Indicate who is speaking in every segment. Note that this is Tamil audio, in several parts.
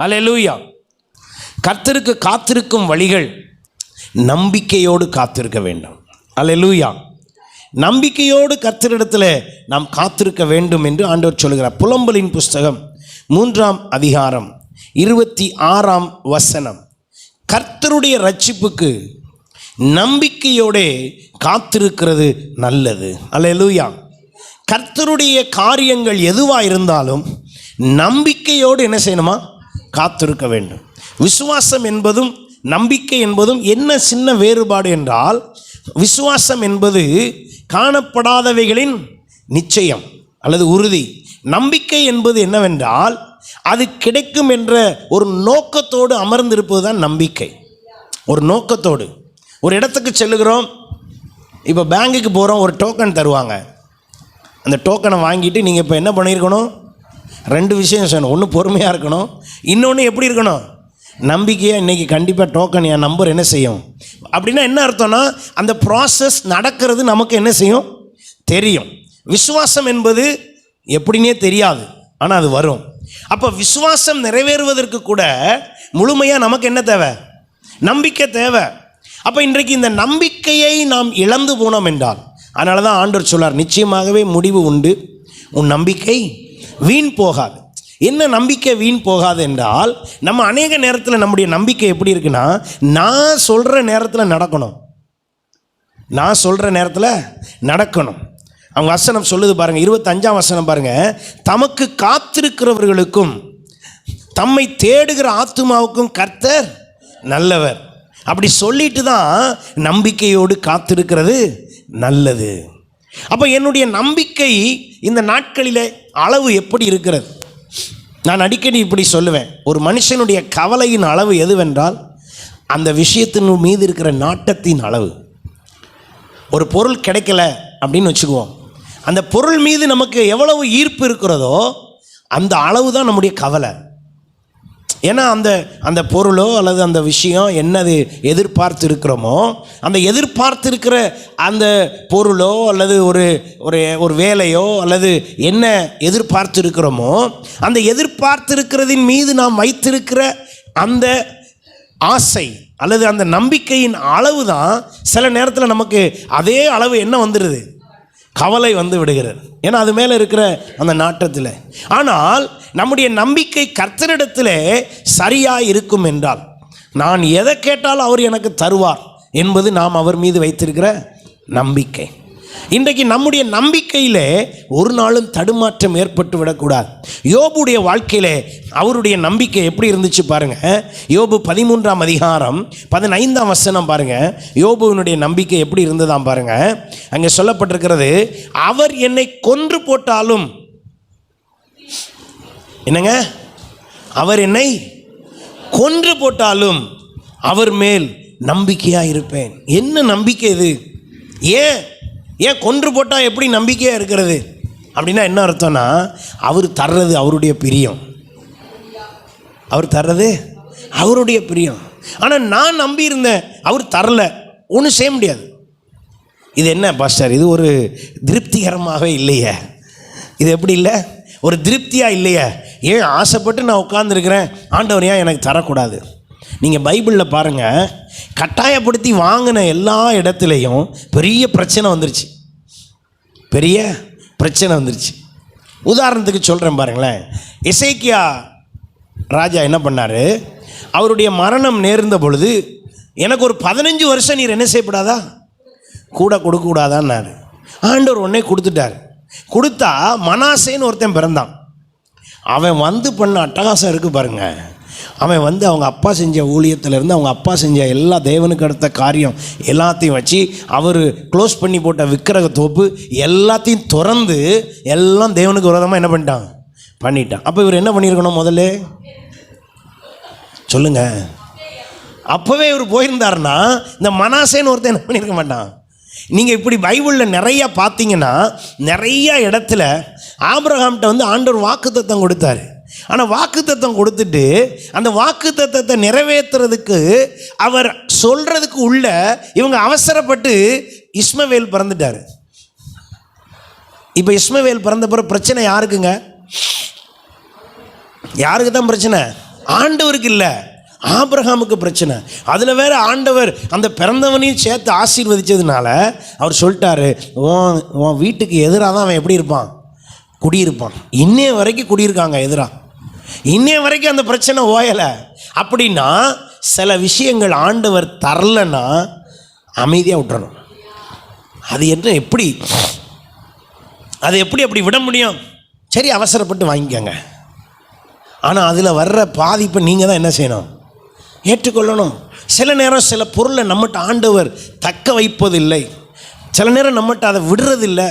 Speaker 1: அல்லேலூயா. கர்த்தருக்கு காத்திருக்கும் வழிகள் நம்பிக்கையோடு காத்திருக்க வேண்டும். அல்லேலூயா. நம்பிக்கையோடு கர்த்தரிடத்தில் நாம் காத்திருக்க வேண்டும் என்று ஆண்டவர் சொல்கிறார். புலம்பலின் புஸ்தகம் 3ஆம் அதிகாரம் 26ஆம் வசனம். கர்த்தருடைய ரட்சிப்புக்கு நம்பிக்கையோடு காத்திருக்கிறது நல்லது. அல்லேலூயா. கர்த்தருடைய காரியங்கள் எதுவாக இருந்தாலும் நம்பிக்கையோடு என்ன செய்யணுமா? காத்திருக்க வேண்டும். விசுவாசம் என்பதும் நம்பிக்கை என்பதும் என்ன சின்ன வேறுபாடு என்றால், விசுவாசம் என்பது காணப்படாதவைகளின் நிச்சயம் அல்லது உறுதி. நம்பிக்கை என்பது என்னவென்றால் அது கிடைக்கும் என்ற ஒரு நோக்கத்தோடு அமர்ந்திருப்பது தான் நம்பிக்கை. ஒரு நோக்கத்தோடு ஒரு இடத்துக்கு செல்லுகிறோம். இப்போ பேங்குக்கு போகிறோம், ஒரு டோக்கன் தருவாங்க. அந்த டோக்கனை வாங்கிட்டு நீங்கள் இப்போ என்ன பண்ணியிருக்கணும்? 2 விஷயம் செய்யணும். ஒன்று பொறுமையாக இருக்கணும், இன்னொன்று எப்படி இருக்கணும்? நம்பிக்கையாக இன்றைக்கி கண்டிப்பாக டோக்கன் என் நம்பர் என்ன செய்யும் அப்படின்னா என்ன அர்த்தம்னா அந்த ப்ராசஸ் நடக்கிறது நமக்கு என்ன செய்யும்? தெரியும். விசுவாசம் என்பது எப்படின்னே தெரியாது, ஆனால் அது வரும். அப்போ விசுவாசம் நிறைவேறுவதற்கு கூட முழுமையாக நமக்கு என்ன தேவை? நம்பிக்கை தேவை. அப்போ இன்றைக்கு இந்த நம்பிக்கையை நாம் இழந்து போனோம் என்றால், அதனால தான் ஆண்டவர் சொல்லார், நிச்சயமாகவே முடிவு உண்டு, உன் நம்பிக்கை வீண் போகாது. என்ன நம்பிக்கை வீண் போகாது என்றால், நம்ம அநேக நேரத்தில் நம்முடைய நம்பிக்கை எப்படி இருக்குன்னா, நான் சொல்கிற நேரத்தில் நடக்கணும், நான் சொல்கிற நேரத்தில் நடக்கணும். அவங்க வசனம் சொல்லுது பாருங்கள், 25ஆம் வசனம் பாருங்கள். தமக்கு காத்திருக்கிறவர்களுக்கும் தம்மை தேடுகிற ஆத்துமாவுக்கும் கர்த்தர் நல்லவர். அப்படி சொல்லிட்டு தான் நம்பிக்கையோடு காத்திருக்கிறது நல்லது. அப்போ என்னுடைய நம்பிக்கை இந்த நாட்களில் அளவு எப்படி இருக்கிறது? நான் அடிக்கடி இப்படி சொல்லுவேன், ஒரு மனுஷனுடைய கவலையின் அளவு எதுவென்றால் அந்த விஷயத்தின் மீது இருக்கிற நாட்டத்தின் அளவு. ஒரு பொருள் கிடைக்கல அப்படின்னு வச்சுக்குவோம், அந்த பொருள் மீது நமக்கு எவ்வளவு ஈர்ப்பு இருக்கிறதோ அந்த அளவு தான் நம்முடைய கவலை. ஏன்னா அந்த பொருளோ அல்லது அந்த விஷயம் என்னது எதிர்பார்த்து இருக்கிறோமோ, அந்த எதிர்பார்த்திருக்கிற அந்த பொருளோ அல்லது ஒரு வேலையோ அல்லது என்ன எதிர்பார்த்து இருக்கிறோமோ, அந்த எதிர்பார்த்திருக்கிறதின் மீது நாம் வைத்திருக்கிற அந்த ஆசை அல்லது அந்த நம்பிக்கையின் அளவு தான் சில நேரத்தில் நமக்கு அதே அளவு என்ன வந்துடுது? கவலை வந்து விடுகிறது. ஏன்னா அது மேலே இருக்கிற அந்த நாட்டத்தில். ஆனால் நம்முடைய நம்பிக்கை கர்த்தரிடத்தில் சரியாக இருக்கும் என்றால், நான் எதை கேட்டாலும் அவர் எனக்கு தருவார் என்பது நாம் அவர் மீது வைத்திருக்கிற நம்பிக்கை. இன்றைக்கு நம்முடைய நம்பிக்கையிலே ஒரு நாளும் தடுமாற்றம் ஏற்பட்டு விடக்கூடாது. யோபுடைய வாழ்க்கையிலே அவருடைய நம்பிக்கை எப்படி இருந்துச்சு பாருங்க. யோபு 13ஆம் அதிகாரம் 15ஆம் வசனம் பாருங்க. யோபுவினுடைய நம்பிக்கை எப்படி இருந்ததாம் பாருங்க. அங்கே சொல்லப்பட்டிருக்கிறது, அவர் என்னை கொன்று போட்டாலும், என்னங்க, அவர் என்னை கொன்று போட்டாலும் அவர் மேல் நம்பிக்கையாக இருப்பேன். என்ன நம்பிக்கை இது? ஏன் கொன்று போட்டால் எப்படி நம்பிக்கையாக இருக்கிறது அப்படின்னா என்ன அர்த்தம்னா, அவர் தர்றது அவருடைய பிரியம், அவர் தர்றது அவருடைய பிரியம். ஆனால் நான் நம்பி இருந்தேன், அவர் தரல, ஒன்றும் செய்ய முடியாது. இது என்ன பாஸ்டர், இது ஒரு திருப்திகரமாகவே இல்லையே, இது எப்படி இல்லை, ஒரு திருப்தியாக இல்லையே, ஏன் ஆசைப்பட்டு நான் உட்கார்ந்துருக்கிறேன், ஆண்டவர் ஏன் எனக்கு தரக்கூடாது? நீங்கள் பைபிளில் பாருங்கள், கட்டாயப்படுத்தி வாங்கின எல்லா இடத்துலையும் பெரிய பிரச்சனை வந்துருச்சு, பெரிய பிரச்சனை வந்துருச்சு. உதாரணத்துக்கு சொல்கிறேன் பாருங்களேன். எசேக்கியா ராஜா என்ன பண்ணார்? அவருடைய மரணம் நேர்ந்த பொழுது, எனக்கு ஒரு 15 வருஷம் நீர் என்ன செய்யப்படாதா, கூட கொடுக்கக்கூடாதான்னாரு. ஆண்டவர் உடனே கொடுத்துட்டார். கொடுத்தா மனாசேன்னு ஒருத்தன் பிறந்தான். அவன் வந்து பண்ண அட்டகாசம் இருக்குது பாருங்க. அவன் வந்து அவங்க அப்பா செஞ்ச ஊழியத்திலேருந்து அவங்க அப்பா செஞ்ச எல்லா தேவனுக்கு அடுத்த காரியம் எல்லாத்தையும் வச்சு அவர் க்ளோஸ் பண்ணி போட்ட விக்கிரக தோப்பு எல்லாத்தையும் திறந்து எல்லாம் தேவனுக்கு விரோதமாக என்ன பண்ணிட்டான். அப்போ இவர் என்ன பண்ணியிருக்கணும்? முதல்ல சொல்லுங்க. அப்போவே இவர் போயிருந்தாருன்னா இந்த மனாசேன்னு ஒருத்தன் என்ன பண்ணியிருக்க மாட்டான். நீங்கள் இப்படி பைபிளில் நிறையா பார்த்தீங்கன்னா, நிறையா இடத்துல ஆபிரகாம்கிட்ட வந்து ஆண்டவர் வாக்குத்தத்தம் கொடுத்தாரு. ஆனால் வாக்குத்தத்தம் கொடுத்துட்டு அந்த வாக்குத்தத்தத்தை நிறைவேற்றுறதுக்கு அவர் சொல்கிறதுக்கு உள்ள இவங்க அவசரப்பட்டு இஸ்மவேல் பிறந்துட்டார். இப்போ இஸ்மவேல் பிறந்த பிறகு பிரச்சனை யாருக்குங்க? யாருக்கு தான் பிரச்சனை? ஆண்டவருக்கு இல்லை, ஆபிரகாமுக்கு பிரச்சனை. அதில் வேற ஆண்டவர் அந்த பிறந்தவனையும் சேர்த்து ஆசீர்வதிச்சதுனால அவர் சொல்லிட்டாரு, உன் வீட்டுக்கு எதிராக தான் அவன் எப்படி இருப்பான், குடியிருப்பான். இன்னைய வரைக்கும் குடியிருக்காங்க எதிராக, இன்னைய வரைக்கும் அந்த பிரச்சனை ஓயலை. அப்படின்னா சில விஷயங்கள் ஆண்டவர் தரலன்னா அமைதியாக விட்டுறணும். அது என்ன எப்படி, அதை எப்படி அப்படி விட முடியும்? சரி, அவசரப்பட்டு வாங்கிக்கோங்க. ஆனால் அதில் வர்ற பாதிப்பை நீங்கள் தான் என்ன செய்யணும், ஏற்றுக்கொள்ளணும். சில நேரம் சில பொருளை நம்மகிட்ட ஆண்டவர் தக்க வைப்பதில்லை, சில நேரம் நம்மகிட்ட அதை விடுறதில்லை.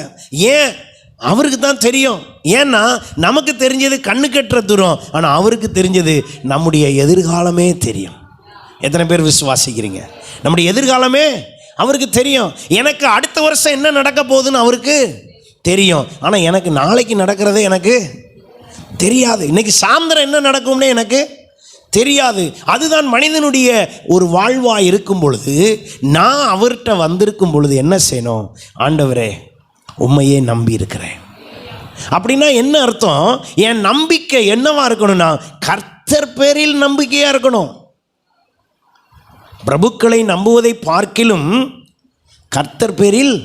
Speaker 1: ஏன்? அவருக்கு தான் தெரியும். ஏன்னா நமக்கு தெரிஞ்சது கண்ணு கட்டுற தூரம், ஆனால் அவருக்கு தெரிஞ்சது நம்முடைய எதிர்காலமே தெரியும். எத்தனை பேர் விசுவாசிக்கிறீங்க? நம்முடைய எதிர்காலமே அவருக்கு தெரியும். எனக்கு அடுத்த வருஷம் என்ன நடக்க போகுதுன்னு அவருக்கு தெரியும். ஆனால் எனக்கு நாளைக்கு நடக்கிறதே எனக்கு தெரியாது. இன்னைக்கு சாயந்தரம் என்ன நடக்கும்னே எனக்கு தெரியாது. அதுதான் மனிதனுடைய ஒரு வாழ்வாக இருக்கும் பொழுது, நான் அவர்கிட்ட வந்திருக்கும் பொழுது என்ன செய்யணும்? ஆண்டவரே, உண்மையே நம்பி இருக்கிறேன். அப்படின்னா என்ன அர்த்தம்? என் நம்பிக்கை என்னவா இருக்கணும்னா கர்த்தர் பேரில் நம்பிக்கையாக இருக்கணும். பிரபுக்களை நம்புவதை பார்க்கிலும் கர்த்தர் பேரில்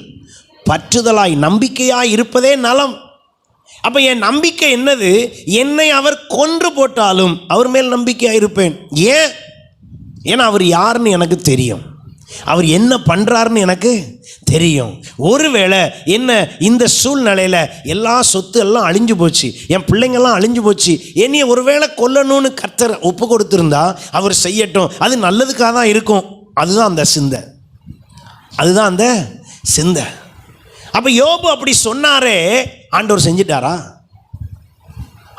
Speaker 1: பற்றுதலாய் நம்பிக்கையாய் இருப்பதே நலம். அப்போ என் நம்பிக்கை என்னது? என்னை அவர் கொன்று போட்டாலும் அவர் மேல் நம்பிக்கையாக இருப்பேன். ஏன்னா அவர் யாருன்னு எனக்கு தெரியும், அவர் என்ன பண்ணுறாருன்னு எனக்கு தெரியும். ஒருவேளை என்ன இந்த சூழ்நிலையில் எல்லா சொத்து எல்லாம் அழிஞ்சு போச்சு, என் பிள்ளைங்கள்லாம் அழிஞ்சு போச்சு, என்னைய ஒருவேளை கொல்லணும்னு கர்த்தர் ஒப்பு கொடுத்துருந்தா அவர் செய்யட்டும், அது நல்லதுக்காக தான் இருக்கும். அதுதான் அந்த சிந்தை, அதுதான் அந்த சிந்தை. அப்போ யோபு அப்படி சொன்னாரே, ஆண்டவர் செஞ்சிட்டாரா?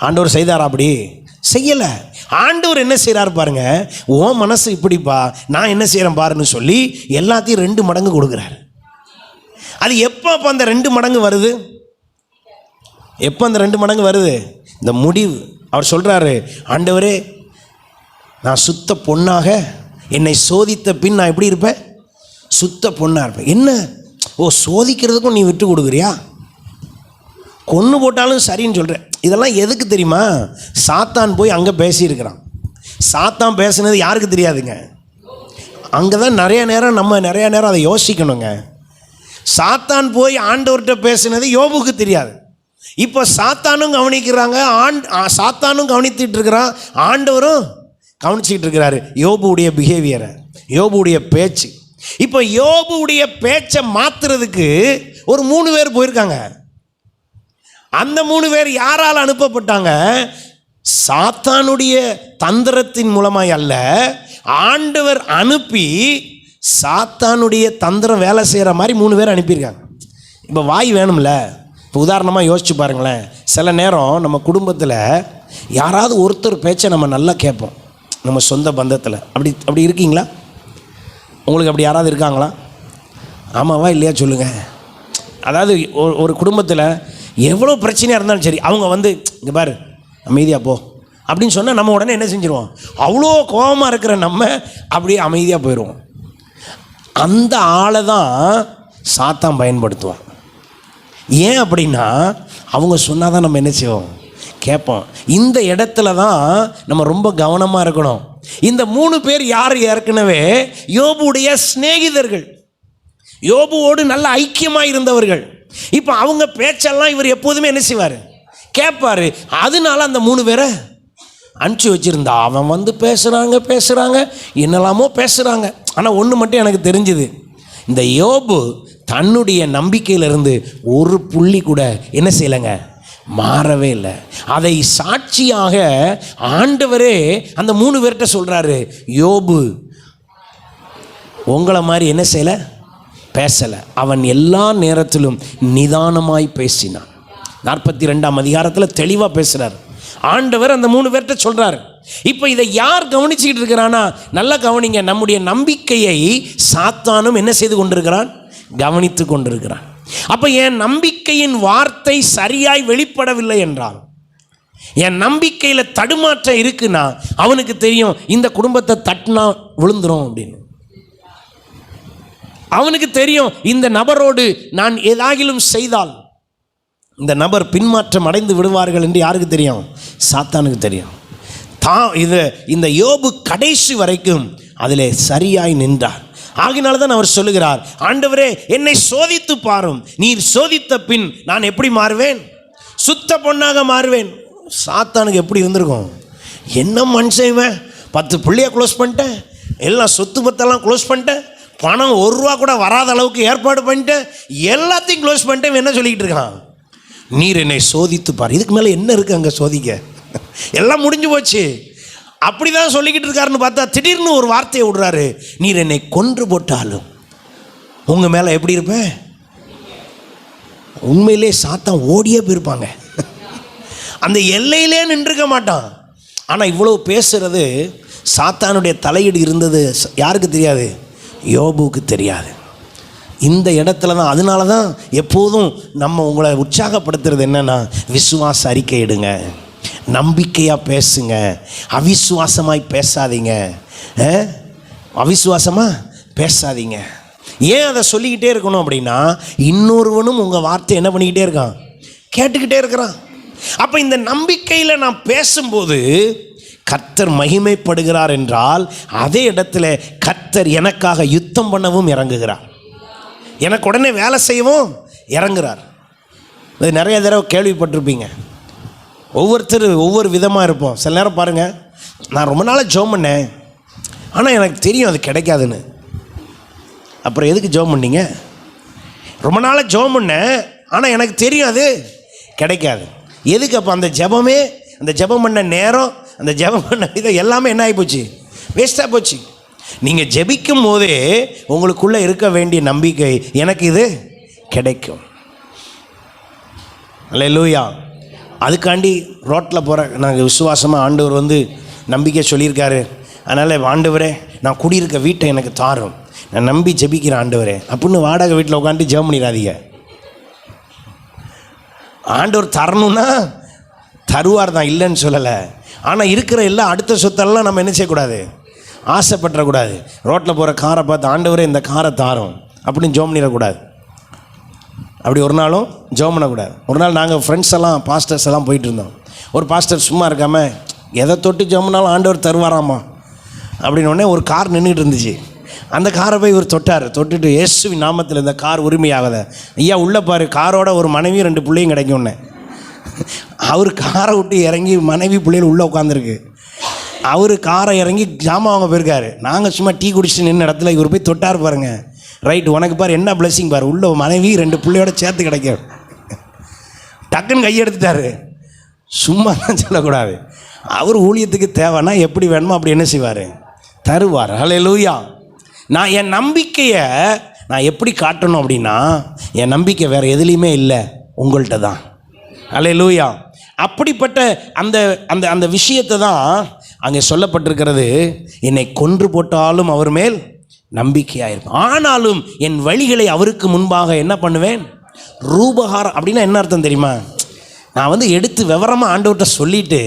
Speaker 1: ஆண்டவர் செய்தாரா? அப்படி செய்யலை. ஆண்டவர் என்ன செய்கிறார் பாருங்க, ஓ மனசு இப்படிப்பா, நான் என்ன செய்கிறேன் பாருன்னு சொல்லி எல்லாத்தையும் 2 மடங்கு கொடுக்குறாரு. அது எப்போ அப்போ அந்த 2 மடங்கு வருது? எப்போ அந்த 2 மடங்கு வருது? இந்த முடிவு. அவர் சொல்கிறாரு, ஆண்டவரே, நான் சுத்த பொண்ணாக என்னை சோதித்த பின் நான் எப்படி இருப்பேன்? சுத்த பொண்ணாக இருப்பேன். என்ன? ஓ, சோதிக்கிறதுக்கும் நீ விட்டு கொடுக்குறியா? கொன்று போட்டாலும் சரின்னு சொல்கிறேன். இதெல்லாம் எதுக்கு தெரியுமா? சாத்தான் போய் அங்கே பேசியிருக்கிறான். சாத்தான் பேசுனது யாருக்கு தெரியாதுங்க? அங்கே தான் நிறைய நேரம் அதை யோசிக்கணுங்க. சாத்தான் போய் ஆண்டவர்கிட்ட பேசுனது யோபுக்கு தெரியாது. இப்போ சாத்தானும் கவனிக்கிறாங்க, சாத்தானும் கவனித்துட்டு இருக்கிறான், ஆண்டவரும் கவனிச்சிக்கிட்டு இருக்கிறாரு யோபுடைய பிஹேவியரை, யோபுடைய பேச்சு. இப்போ யோபுடைய பேச்சை மாற்றுறதுக்கு ஒரு 3 பேர் போயிருக்காங்க. அந்த 3 பேர் யாரால் அனுப்பப்பட்டாங்க? சாத்தானுடைய தந்திரத்தின் மூலமாய் அல்ல, ஆண்டவர் அனுப்பி சாத்தானுடைய தந்திரம் வேலை செய்கிற மாதிரி 3 பேர் அனுப்பியிருக்காங்க. இப்போ வாய் வேணும்ல. இப்போ உதாரணமாக யோசிச்சு பாருங்களேன். சில நேரம் நம்ம குடும்பத்தில் யாராவது ஒருத்தர் பேச்சை நம்ம நல்லா கேட்போம், நம்ம சொந்த பந்தத்தில். அப்படி இருக்கீங்களா? உங்களுக்கு அப்படி யாராவது இருக்காங்களா? ஆமாவா இல்லையா சொல்லுங்கள். அதாவது ஒரு குடும்பத்தில் எவ்வளோ பிரச்சனையாக இருந்தாலும் சரி, அவங்க வந்து இங்கே பாரு அமைதியாக போ அப்படின்னு சொன்னால் நம்ம உடனே என்ன செஞ்சிருவோம்? அவ்வளோ கோபமாக இருக்கிற நம்ம அப்படியே அமைதியாக போயிடுவோம். அந்த ஆளை தான் சாத்தான் பயன்படுத்துவோம். ஏன் அப்படின்னா அவங்க சொன்னால் தான் நம்ம என்ன செய்வோம்? கேட்போம். இந்த இடத்துல தான் நம்ம ரொம்ப கவனமாக இருக்கணும். இந்த 3 பேர் யார்? ஏற்கனவே யோபுடைய சிநேகிதர்கள், யோபுவோடு நல்ல ஐக்கியமாக இருந்தவர்கள். இப்போ அவங்க பேச்செல்லாம் இவர் எப்போதுமே என்ன செய்வார்? கேட்பார். அதனால அந்த 3 பேரை அனுப்பிச்சி வச்சுருந்தா, அவன் வந்து பேசுகிறாங்க என்னெல்லாமோ பேசுகிறாங்க. ஆனால் ஒன்று மட்டும் எனக்கு தெரிஞ்சுது, இந்த யோபு தன்னுடைய நம்பிக்கையிலிருந்து ஒரு புள்ளி கூட என்ன செய்யலைங்க, மாறவே இல்லை. அதை சாட்சியாக ஆண்டவரே அந்த 3 பேர்கிட்ட சொல்கிறாரு, யோபு உங்களை மாதிரி என்ன செய்யலை, பேசலை, அவன் எல்லா நேரத்திலும் நிதானமாய் பேசினான். 42ஆம் அதிகாரத்தில் தெளிவாக பேசுகிறார் ஆண்டவர். அந்த 3 பேர்கிட்ட சொல்கிறார். இப்போ இதை யார் கவனிச்சுக்கிட்டு இருக்கிறான்னா, நல்லா கவனிங்க, நம்முடைய நம்பிக்கையை சாத்தானும் என்ன செய்து கொண்டிருக்கிறான்? கவனித்து கொண்டிருக்கிறான். அப்போ என் நம்பிக்கையின் வார்த்தை சரியாய் வெளிப்படவில்லை என்றால், என் நம்பிக்கையில் தடுமாற்றம் இருக்குன்னா அவனுக்கு தெரியும் இந்த குடும்பத்தை தட்டினா விழுந்துரும் அப்படின்னு. அவனுக்கு தெரியும் இந்த நபரோடு நான் ஏதாகிலும் செய்தால் இந்த நபர் பின்மாற்றம் அடைந்து விடுவார்கள் என்று யாருக்கு தெரியும்? சாத்தானுக்கு தெரியும். இந்த யோபு கடைசி வரைக்கும் அதில் சரியாய் நின்றார். ஆகினால தான் அவர் சொல்லுகிறார், ஆண்டவரே என்னை சோதித்து பாரும், நீர் சோதித்த பின் நான் எப்படி மாறுவேன்? சுத்த பொண்ணாக மாறுவேன். சாத்தானுக்கு எப்படி இருந்திருக்கும்? என்ன மனுஷன், 10 பிள்ளைய க்ளோஸ் பண்ணிட்டேன், எல்லாம் சொத்து பத்தெல்லாம் க்ளோஸ் பண்ணிட்டேன், பணம் 1 ரூபா கூட வராத அளவுக்கு ஏற்பாடு பண்ணிட்டேன், எல்லாத்தையும் க்ளோஸ் பண்ணிட்டேன், என்ன சொல்லிக்கிட்டு இருக்கான்? நீர் என்னை சோதித்து பார். இதுக்கு மேலே என்ன இருக்குது அங்கே சோதிக்க? எல்லாம் முடிஞ்சு போச்சு. அப்படி தான் சொல்லிக்கிட்டு இருக்காருன்னு பார்த்தா திடீர்னு ஒரு வார்த்தையை விடுறாரு, நீர் என்னை கொன்று போட்டாலும் உங்கள் மேலே எப்படி இருப்பேன்? உண்மையிலே சாத்தான் ஓடியே போயிருப்பாங்க, அந்த எல்லையிலே நின்றுக்க மாட்டான். ஆனால் இவ்வளவு பேசுறது சாத்தானுடைய தலையீடு இருந்தது யாருக்கு தெரியாது? யோபுவுக்கு தெரியாது. இந்த இடத்துல தான், அதனால தான் எப்போதும் நம்ம உங்களை உற்சாகப்படுத்துறது என்னென்னா, விசுவாச அறிக்கை எடுங்க, நம்பிக்கையாக பேசுங்க, அவிசுவாசமாய் பேசாதீங்க, அவிசுவாசமாக பேசாதீங்க. ஏன் அதை சொல்லிக்கிட்டே இருக்கணும் அப்படின்னா, இன்னொருவனும் உங்கள் வார்த்தை என்ன பண்ணிக்கிட்டே இருக்கான்? கேட்டுக்கிட்டே இருக்கிறான். அப்போ இந்த நம்பிக்கையில் நான் பேசும்போது கர்த்தர் மகிமைப்படுகிறார் என்றால், அதே இடத்துல கர்த்தர் எனக்காக யுத்தம் பண்ணவும் இறங்குகிறார், எனக்கு உடனே வேலை செய்யவும் இறங்குறார். இது நிறைய தடவை கேள்விப்பட்டிருப்பீங்க. ஒவ்வொருத்தர் ஒவ்வொரு விதமாக இருப்போம். சில நேரம் பாருங்கள், நான் ரொம்ப நாளாக ஜெபம் பண்ணேன், ஆனால் எனக்கு தெரியும் அது கிடைக்காதுன்னு. அப்புறம் எதுக்கு ஜெபம் பண்ணீங்க? ரொம்ப நாளாக ஜெபம் பண்ணேன், ஆனால் எனக்கு தெரியும் அது கிடைக்காது. எதுக்கு? அப்போ அந்த ஜெபமே, அந்த ஜெபம் பண்ண நேரம், அந்த ஜெபம் பண்ண விதம் எல்லாமே என்ன ஆகி போச்சு? வேஸ்ட்டாக போச்சு. நீங்கள் ஜெபிக்கும் போதே உங்களுக்குள்ளே இருக்க வேண்டிய நம்பிக்கை, எனக்கு இது கிடைக்கும். அல்லேலூயா. அதுக்காண்டி ரோட்டில் போகிற நாங்கள் விசுவாசமாக ஆண்டவர் நம்பிக்கை சொல்லியிருக்காரு, அதனால் ஆண்டவரே நான் குடியிருக்க வீட்டை எனக்கு தாரும், நான் நம்பி ஜெபிக்கிறேன் ஆண்டவரே அப்படின்னு வாடகை வீட்டில் உட்காந்து ஜெபம் பண்ணிடாதீங்க. ஆண்டவர் தரணும்னா தருவார் தான், இல்லைன்னு சொல்லலை. ஆனால் இருக்கிற எல்லாம் அடுத்த சொத்தெல்லாம் நம்ம என்ன செய்யக்கூடாது? ஆசைப்பட்டுறக்கூடாது. ரோட்டில் போகிற காரை பார்த்து ஆண்டவரே இந்த காரை தாரும் அப்படின்னு ஜெபம் பண்ணிடக்கூடாது. அப்படி ஒரு நாளும் ஜெபம் பண்ணக்கூடாது. ஒரு நாள் நாங்கள் ஃப்ரெண்ட்ஸ் எல்லாம், பாஸ்டர்ஸ் எல்லாம் போயிட்டு இருந்தோம். ஒரு பாஸ்டர் சும்மா இருக்காமல், எதை தொட்டு ஜெபம் பண்ணாலும் ஆண்டவர் தருவாராமா அப்படின்னு உடனே ஒரு கார் நின்றுட்டு இருந்துச்சு. அந்த காரை போய் இவர் தொட்டுட்டு, இயேசுவின் நாமத்தில் இந்த கார் உரிமையாகத ஐயா, உள்ளே பாரு, காரோட ஒரு மனைவியும் 2 பிள்ளையும் கிடைக்கும்னே. அவர் காரை விட்டு இறங்கி மனைவி பிள்ளைகள் உள்ளே உட்காந்துருக்கு. அவர் காரை இறங்கி ஜாமான் வாங்க போயிருக்காரு. நாங்கள் சும்மா டீ குடிச்சிட்டு நின்ன இடத்துல இவர் போய் தொட்டார் பாருங்க. ரைட், உனக்கு பாரு என்ன பிளெஸிங் பாரு, உள்ள மனைவி 2 பிள்ளையோட சேர்த்து கிடைக்கும். டக்குன்னு கையெடுத்துட்டாரு. சும்மா தான் சொல்லக்கூடாது. அவர் ஊழியத்துக்கு தேவைன்னா எப்படி வேணுமோ அப்படி என்ன செய்வார்? தருவார். ஹல்லேலூயா. நான் என் நம்பிக்கையை நான் எப்படி காட்டணும் அப்படின்னா, என் நம்பிக்கை வேறு எதுலேயுமே இல்லை, உங்கள்கிட்ட தான். ஹல்லேலூயா. அப்படிப்பட்ட அந்த அந்த அந்த விஷயத்தை தான் அங்கே சொல்லப்பட்டிருக்கிறது. என்னை கொன்று போட்டாலும் அவர் மேல் நம்பிக்கையாக இருக்கும், ஆனாலும் என் வழிகளை அவருக்கு முன்பாக என்ன பண்ணுவேன்? ரூபகாரம். அப்படின்னா என்ன அர்த்தம் தெரியுமா? நான் எடுத்து விவரமாக ஆண்டவர்கிட்ட சொல்லிவிட்டு,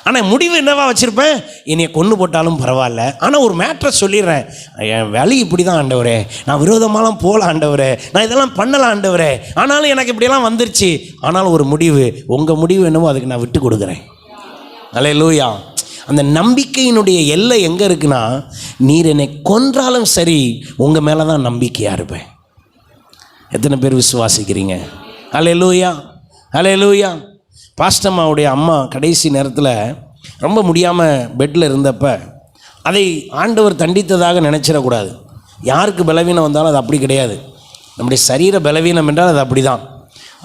Speaker 1: ஆனால் முடிவு என்னவா வச்சுருப்பேன்? என்னை கொன்று போட்டாலும் பரவாயில்ல, ஆனால் ஒரு மேட்ரை சொல்லிடுறேன், என் வழி இப்படி தான் ஆண்டவரே, நான் விரோதமாலாம் போகல ஆண்டவரே, நான் இதெல்லாம் பண்ணலாம் ஆண்டவரே, ஆனாலும் எனக்கு இப்படியெல்லாம் வந்துருச்சு. ஆனாலும் ஒரு முடிவு, உங்கள் முடிவு என்னவோ அதுக்கு நான் விட்டு கொடுக்குறேன். அல்லேலூயா. அந்த நம்பிக்கையினுடைய எல்லை எங்கே இருக்குன்னா, நீர் என்னை கொன்றாலும் சரி உங்கள் மேலே தான் நம்பிக்கையாக இருப்பேன். எத்தனை பேர் விசுவாசிக்கிறீங்க? அல்லேலூயா, அல்லேலூயா. பாஸ்டம்மாவுடைய அம்மா கடைசி நேரத்தில் ரொம்ப முடியாமல் பெட்டில் இருந்தப்ப அதை ஆண்டவர் தண்டித்ததாக நினச்சிடக்கூடாது. யாருக்கு பலவீனம் வந்தாலும் அது அப்படி கிடையாது. நம்முடைய சரீர பலவீனம் என்றால் அது அப்படி தான்.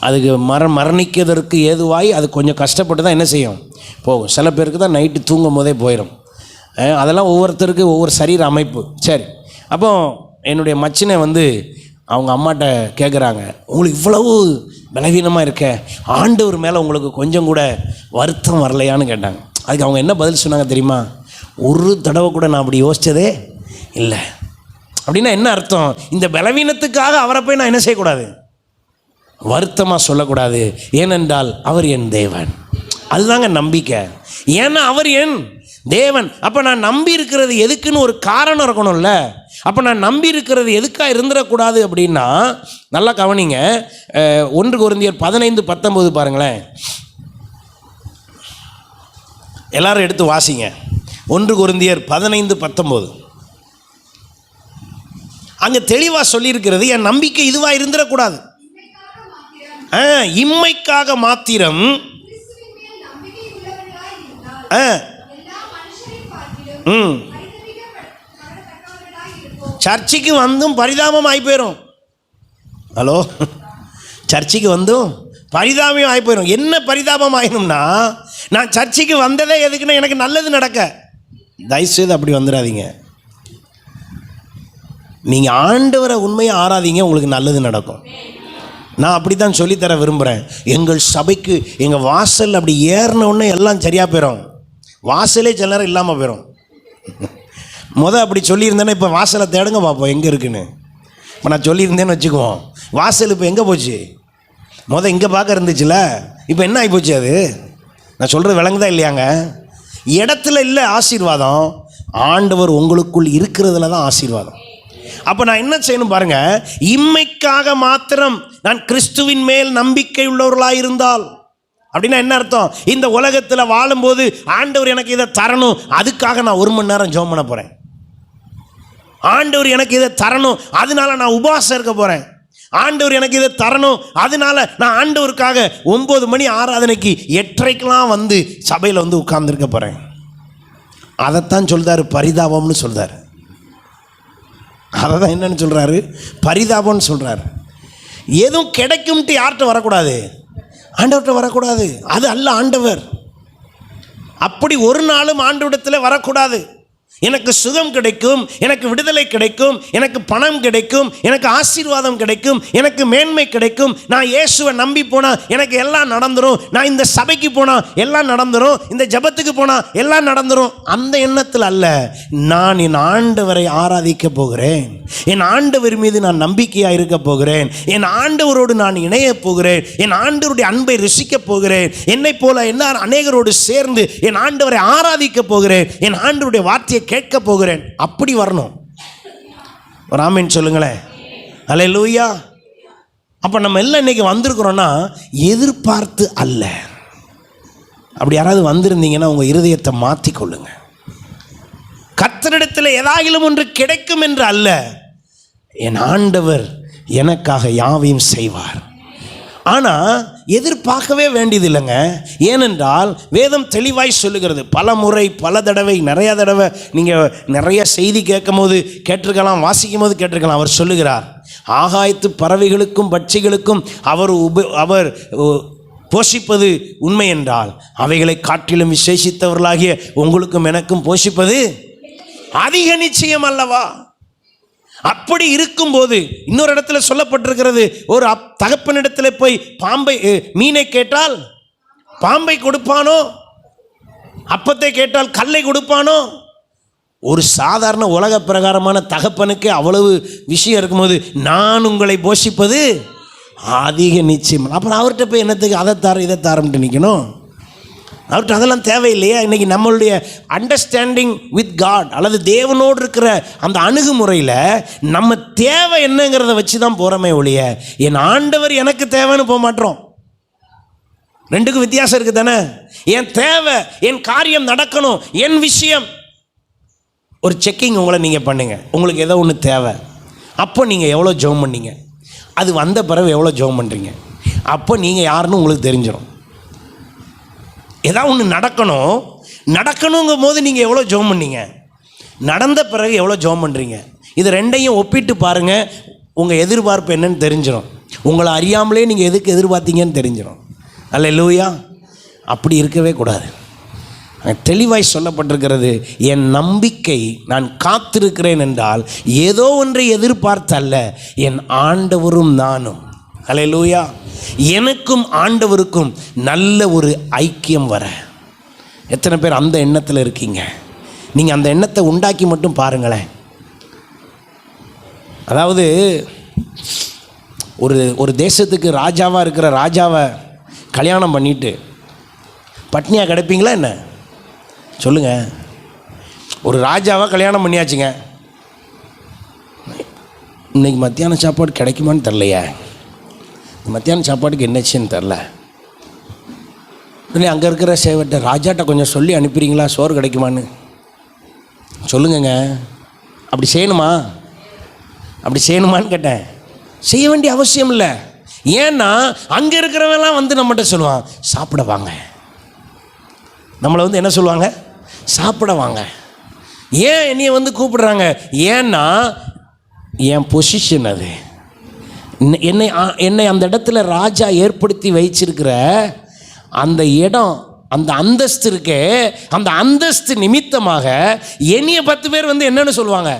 Speaker 1: அதுக்கு மரணிக்கிறதற்கு ஏதுவாய் அது கொஞ்சம் கஷ்டப்பட்டு தான் என்ன செய்யும், போகும். சில பேருக்கு தான் நைட்டு தூங்கும் போதே போயிடும். அதெல்லாம் ஒவ்வொருத்தருக்கு ஒவ்வொரு சரீர அமைப்பு. சரி, அப்போ என்னுடைய மச்சினை அவங்க அம்மாட்ட கேட்குறாங்க, உங்களுக்கு இவ்வளவு பலவீனமாக இருக்க, ஆண்டவர் மேலே உங்களுக்கு கொஞ்சம் கூட வருத்தம் வரலையான்னு கேட்டாங்க. அதுக்கு அவங்க என்ன பதில் சொன்னாங்க தெரியுமா? ஒரு தடவை கூட நான் அப்படி யோசித்ததே இல்லை. அப்படின்னா என்ன அர்த்தம்? இந்த பலவீனத்துக்காக அவரை போய் நான் என்ன செய்யக்கூடாது? வருத்தமாக சொல்லக்கூடாது. ஏனென்றால் அவர் என் தேவன். அதுதாங்க நம்பிக்கை. ஏன்னா அவர் என் தேவன். அப்போ நான் நம்பி இருக்கிறது எதுக்குன்னு ஒரு காரணம் இருக்கணும்ல. அப்போ நான் நம்பி இருக்கிறது எதுக்காக இருந்துடக்கூடாது அப்படின்னா, நல்லா கவனிங்க. 1 கொரிந்தியர் 15:19 பாருங்களேன். எல்லாரும் எடுத்து வாசிங்க. 1 கொரிந்தியர் 15:19. அங்கே தெளிவாக சொல்லியிருக்கிறது, என் நம்பிக்கை இதுவாக இருந்துடக்கூடாது. இம்மைக்காக மாத்திரம் சர்ச்சைக்கு வந்தும் பரிதாபம் ஆகி போயிடும். ஹலோ, சர்ச்சைக்கு வந்தும் பரிதாபம் ஆகி போயிடும். என்ன பரிதாபம் ஆயிடும்னா, நான் சர்ச்சைக்கு வந்ததே எதுக்குன்னா எனக்கு நல்லது நடக்க. தயவுசெய்து அப்படி வந்துடாதீங்க. நீங்கள் ஆண்டவரை உண்மையை ஆராதிங்க, உங்களுக்கு நல்லது நடக்கும். நான் அப்படி தான் சொல்லித்தர விரும்புகிறேன். எங்கள் சபைக்கு எங்கள் வாசல் அப்படி ஏறினோடனே எல்லாம் சரியாக போயிடும். வாசலே சில நேரம் இல்லாமல் போயிடும். அப்படி சொல்லியிருந்தேன்னா இப்போ வாசலை தேடுங்க பார்ப்போம் எங்கே இருக்குன்னு. இப்போ நான் சொல்லியிருந்தேன்னு வச்சுக்குவோம், வாசல் இப்போ எங்கே போச்சு? இங்கே பார்க்க இருந்துச்சுல, இப்போ என்ன ஆகி போச்சு? அது நான் சொல்கிறது விளங்குதா இல்லையாங்க? இடத்துல இல்லை ஆசீர்வாதம், ஆண்டவர் உங்களுக்குள் இருக்கிறதுல தான் ஆசீர்வாதம். அப்போ நான் என்ன செய்யணும் பாருங்க, இம்மைக்காக மாத்திரம் நான் கிறிஸ்துவின் மேல் நம்பிக்கை உள்ளவர்களாக இருந்தால் அப்படின்னா என்ன அர்த்தம்? இந்த உலகத்தில் வாழும்போது ஆண்டவர் எனக்கு இதை தரணும், அதுக்காக நான் 1 மணி நேரம் ஜெபம் பண்ண போகிறேன். ஆண்டவர் எனக்கு இதை தரணும், அதனால நான் உபவாசம் இருக்க போகிறேன். ஆண்டவர் எனக்கு இதை தரணும், அதனால நான் ஆண்டவருக்காக 9 மணி ஆராதனைக்கு 8:30க்கெலாம் வந்து சபையில் வந்து உட்கார்ந்துருக்க போகிறேன். அதைத்தான் சொல்கிறாரு பரிதாபம்னு சொல்கிறார். அதை தான் என்னன்னு சொல்கிறாரு? பரிதாபம்னு சொல்கிறார். எதுவும் கிடைக்கும்ட்டு யார்கிட்ட வரக்கூடாது? ஆண்டவர்கிட்ட வரக்கூடாது. அது அல்ல ஆண்டவர். அப்படி ஒரு நாளும் ஆண்டவரிடத்தில் வரக்கூடாது. எனக்கு சுகம் கிடைக்கும், எனக்கு விடுதலை கிடைக்கும், எனக்கு பணம் கிடைக்கும், எனக்கு ஆசீர்வாதம் கிடைக்கும், எனக்கு மேன்மை கிடைக்கும், நான் இயேசுவை நம்பி போனால் எனக்கு எல்லாம் நடந்துடும், நான் இந்த சபைக்கு போனால் எல்லாம் நடந்துடும், இந்த ஜெபத்துக்கு போனால் எல்லாம் நடந்துடும். அந்த எண்ணத்தில் அல்ல. நான் என் ஆண்டவரை ஆராதிக்க போகிறேன், என் ஆண்டவர் மீது நான் நம்பிக்கையாக இருக்க போகிறேன், என் ஆண்டவரோடு நான் இணைய போகிறேன், என் ஆண்டவருடைய அன்பை ருசிக்க போகிறேன், என்னை போல என்ன அநேகரோடு சேர்ந்து என் ஆண்டவரை ஆராதிக்க போகிறேன், என் ஆண்டவருடைய வார்த்தையை கேட்க போகிறேன். அப்படி வரணும். ஒரு ஆமென் சொல்லுங்களேன். அல்லேலூயா. அப்ப நம்ம எல்லாம் இன்னைக்கு வந்திருக்கிறோம்னா எதிர்பார்த்து அல்ல. அப்படி யாராவது வந்திருந்தீங்கன்னா உங்க இருதயத்தை மாற்றிக்கொள்ளுங்க. கர்த்தரிடத்தில் ஏதாயிலும் ஒன்று கிடைக்கும் என்று அல்ல, என் ஆண்டவர் எனக்காக யாவையும் செய்வார். ஆனால் எதிர்பார்க்கவே வேண்டியது இல்லைங்க. ஏனென்றால் வேதம் தெளிவாய் சொல்லுகிறது. பல முறை பல தடவை நிறைய தடவை நீங்கள் நிறைய செய்தி கேட்கும் போது கேட்டிருக்கலாம், வாசிக்கும் போது கேட்டிருக்கலாம். அவர் சொல்லுகிறார், ஆகாயத்து பறவைகளுக்கும் பட்சிகளுக்கும் அவர் போஷிப்பது உண்மை என்றால் அவைகளை காட்டிலும் விசேஷித்தவர்களாகிய உங்களுக்கும் எனக்கும் போஷிப்பது அதிக நிச்சயம் அல்லவா? அப்படி இருக்கும்போது இன்னொரு இடத்துல சொல்லப்பட்டிருக்கிறது, ஒரு தகப்பனிடத்தில் போய் மீனை கேட்டால் பாம்பை கொடுப்பானோ, அப்பத்தை கேட்டால் கல்லை கொடுப்பானோ? ஒரு சாதாரண உலக பிரகாரமான தகப்பனுக்கு அவ்வளவு விஷயம் இருக்கும்போது நான் உங்களை போஷிப்பது அதிக நிச்சயம். அப்புறம் அவர்கிட்ட போய் என்னத்துக்கு அதை தார இதை தாரம்ட்டு நிற்கணும்? அவர்கிட்ட அதெல்லாம் தேவையில்லையா? இன்றைக்கி நம்மளுடைய அண்டர்ஸ்டாண்டிங் வித் காட் அல்லது தேவனோடு இருக்கிற அந்த அணுகுமுறையில் நம்ம தேவை என்னங்கிறத வச்சு தான் போகிறோமே ஒழிய என் ஆண்டவர் எனக்கு தேவைன்னு போக மாட்டோம். ரெண்டுக்கும் வித்தியாசம் இருக்குது தானே? என் தேவை, என் காரியம் நடக்கணும், என் விஷயம். ஒரு செக்கிங் உங்களை நீங்கள் பண்ணுங்க. உங்களுக்கு ஏதோ ஒன்று தேவை, அப்போ நீங்கள் எவ்வளோ ஜெபம் பண்ணீங்க, அது வந்த பிறகு எவ்வளோ ஜெபம் பண்ணுறீங்க, அப்போ நீங்கள் யாருன்னு உங்களுக்கு தெரிஞ்சிடும். ஏதாவது ஒன்று நடக்கணுங்கும் போது நீங்கள் எவ்வளோ ஜெபம் பண்ணீங்க, நடந்த பிறகு எவ்வளோ ஜெபம் பண்ணுறீங்க, இது ரெண்டையும் ஒப்பிட்டு பாருங்கள். உங்கள் எதிர்பார்ப்பு என்னன்னு தெரிஞ்சிடும். உங்களை அறியாமலே நீங்கள் எதுக்கு எதிர்பார்த்தீங்கன்னு தெரிஞ்சிடும். அல்லேலூயா. அப்படி இருக்கவே கூடாது. தெளிவாய் சொல்லப்பட்டிருக்கிறது, என் நம்பிக்கை நான் காத்திருக்கிறேன் என்றால் ஏதோ ஒன்றை எதிர்பார்த்து அல்ல, என் ஆண்டவரும் நானும். அல்லேலூயா. எனக்கும் ஆண்டவருக்கும் நல்ல ஒரு ஐக்கியம் வர எத்தனை பேர் அந்த எண்ணத்தில் இருக்கீங்க? நீங்கள் அந்த எண்ணத்தை உண்டாக்கி மட்டும் பாருங்களேன். அதாவது ஒரு தேசத்துக்கு ராஜாவாக இருக்கிற ராஜாவை கல்யாணம் பண்ணிட்டு பட்னியாக கிடப்பீங்களா என்ன? சொல்லுங்கள். ஒரு ராஜாவை கல்யாணம் பண்ணியாச்சுங்க, இன்னைக்கு மத்தியான சாப்பாடு கிடைக்குமான்னு தெரிலையே, மத்தியான சாப்பாட்டுக்கு என்னச்சுன்னு தெரில, உடனே அங்கே இருக்கிற சேவர்கிட்ட, ராஜாட்ட கொஞ்சம் சொல்லி அனுப்புறீங்களா, சோறு கிடைக்குமான்னு. சொல்லுங்கங்க, அப்படி செய்யணுமா, அப்படி செய்யணுமான்னு கேட்டேன். செய்ய வேண்டிய அவசியம் இல்லை. ஏன்னா அங்கே இருக்கிறவெல்லாம் வந்து நம்மகிட்ட சொல்லுவான், சாப்பிட வாங்க. நம்மளை வந்து என்ன சொல்லுவாங்க, சாப்பிட வாங்க. ஏன் என்னைய வந்து கூப்பிடுறாங்க? ஏன்னா என் பொசிஷன் அது. என்னை அந்த இடத்துல ராஜா ஏற்படுத்தி வச்சிருக்கிற அந்த இடம், அந்த அந்தஸ்து இருக்கே, அந்த அந்தஸ்து நிமித்தமாக என்னைய 10 பேர் வந்து என்னன்னு சொல்லுவாங்க,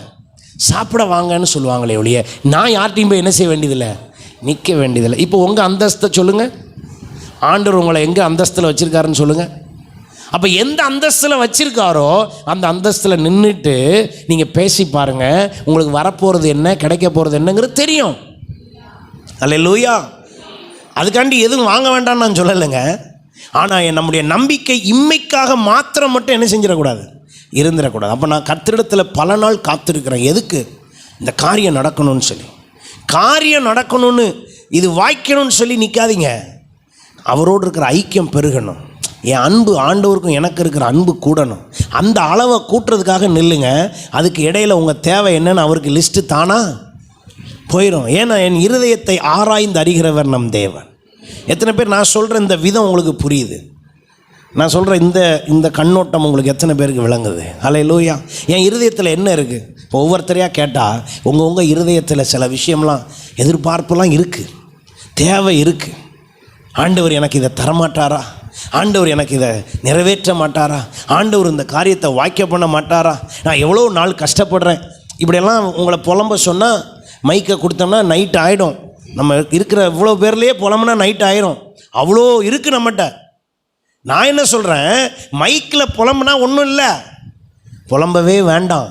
Speaker 1: சாப்பிட வாங்கன்னு சொல்லுவாங்களே ஒழிய நான் யார்ட்டையும் போய் என்ன செய்ய வேண்டியதில்லை, நிற்க வேண்டியதில்லை. இப்போ உங்கள் அந்தஸ்தை சொல்லுங்கள், ஆண்டவர் உங்களை எங்கே அந்தஸ்தில் வச்சுருக்காருன்னு சொல்லுங்கள். அப்போ எந்த அந்தஸ்தில் வச்சுருக்காரோ அந்த அந்தஸ்தில் நின்றுட்டு நீங்கள் பேசி பாருங்கள், உங்களுக்கு வரப்போகிறது என்ன, கிடைக்க போகிறது என்னங்கிறது தெரியும். அல்லேலூயா. அதுக்காண்டி எதுவும் வாங்க வேண்டாம்னு நான் சொல்லலைங்க. ஆனால் நம்முடைய நம்பிக்கை இம்மைக்காக மாத்திரம் மட்டும் என்ன செஞ்சிடக்கூடாது, இருந்துடக்கூடாது. அப்போ நான் கர்த்தரிடத்தில் பல நாள் காத்திருக்கிறேன். எதுக்கு? இந்த காரியம் நடக்கணும்னு சொல்லி. காரியம் நடக்கணும்னு, இது வாய்க்கணும்னு சொல்லி நிற்காதீங்க. அவரோடு இருக்கிற ஐக்கியம் பெருகணும். என் அன்பு, ஆண்டவருக்கும் எனக்கு இருக்கிற அன்பு கூடணும். அந்த அளவை கூட்டுறதுக்காக நில்லுங்க. அதுக்கு இடையில் உங்கள் தேவை என்னன்னு அவருக்கு லிஸ்ட்டு தானா போயிடும். ஏன்னா என் இருதயத்தை ஆராய்ந்து அறிகிறவர் நம் தேவன். எத்தனை பேர் நான் சொல்கிற இந்த விதம் உங்களுக்கு புரியுது? நான் சொல்கிற இந்த கண்ணோட்டம் உங்களுக்கு எத்தனை பேருக்கு விளங்குது? அல்லேலூயா. என் இருதயத்தில் என்ன இருக்குது? இப்போ ஒவ்வொருத்தரையாக கேட்டால் உங்கள் இருதயத்தில் சில விஷயம்லாம், எதிர்பார்ப்புலாம் இருக்குது, தேவை இருக்குது. ஆண்டவர் எனக்கு இதை தரமாட்டாரா, ஆண்டவர் எனக்கு இதை நிறைவேற்ற மாட்டாரா, ஆண்டவர் இந்த காரியத்தை வாய்க்க பண்ண மாட்டாரா, நான் எவ்வளோ நாள் கஷ்டப்படுறேன், இப்படியெல்லாம் உங்களை புலம்ப சொன்னால் மைக்கை கொடுத்தோம்னா நைட் ஆகிடும். நம்ம இருக்கிற இவ்வளோ பேர்லேயே புலம்புனா நைட் ஆயிரும். அவ்வளோ இருக்குது நம்மகிட்ட. நான் என்ன சொல்கிறேன், மைக்கில் புலம்புனா ஒன்றும் இல்லை, புலம்பவே வேண்டாம்,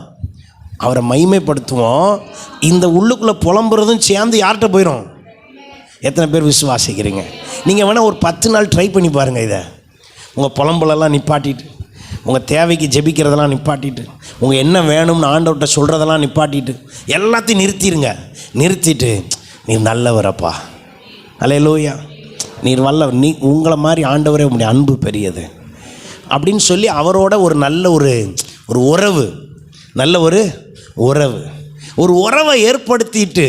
Speaker 1: அவரை மகிமைப்படுத்துவோம். இந்த உள்ளுக்குள்ளே புலம்புறதும் சேர்ந்து யார்கிட்ட போயிடும்? எத்தனை பேர் விசுவாசிக்கிறீங்க? நீங்கள் வேணால் ஒரு 10 நாள் ட்ரை பண்ணி பாருங்கள். இதை உங்கள் புலம்பலெல்லாம் நிப்பாட்டிட்டு, உங்கள் தேவைக்கு ஜெபிக்கிறதெல்லாம் நிப்பாட்டிட்டு, உங்கள் என்ன வேணும்னு ஆண்டவர்கிட்ட சொல்கிறதெல்லாம் நிப்பாட்டிட்டு, எல்லாத்தையும் நிறுத்திடுங்க. நிறுத்திட்டு, நீர் நல்லவரப்பா, அல்லேலூயா, நீர் வல்லவர், நீ உங்களை மாதிரி ஆண்டவரே, உங்களுடைய அன்பு பெரியது அப்படின்னு சொல்லி அவரோட ஒரு நல்ல ஒரு உறவு, நல்ல ஒரு உறவை ஏற்படுத்திட்டு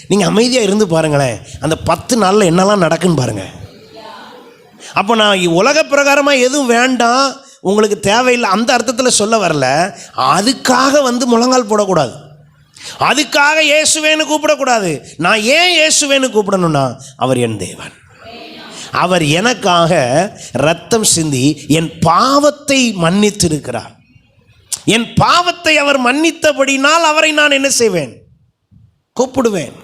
Speaker 1: நீங்கள் அமைதியாக இருந்து பாருங்களேன். அந்த 10 நாளில் என்னெல்லாம் நடக்குன்னு பாருங்கள். அப்போ நான் உலக பிரகாரமாக எதுவும் வேண்டாம், உங்களுக்கு தேவையில்லை அந்த அர்த்தத்தில் சொல்ல வரல. அதுக்காக வந்து முழங்கால் போடக்கூடாது, அதுக்காக இயேசுவேன்னு கூப்பிடக்கூடாது. நான் ஏன் இயேசுவேன்னு கூப்பிடணும்னா, அவர் என் தேவன், அவர் எனக்காக இரத்தம் சிந்தி என் பாவத்தை மன்னித்திருக்கிறார். என் பாவத்தை அவர் மன்னித்தபடினால் அவரை நான் என்ன செய்வேன், கூப்பிடுவேன்.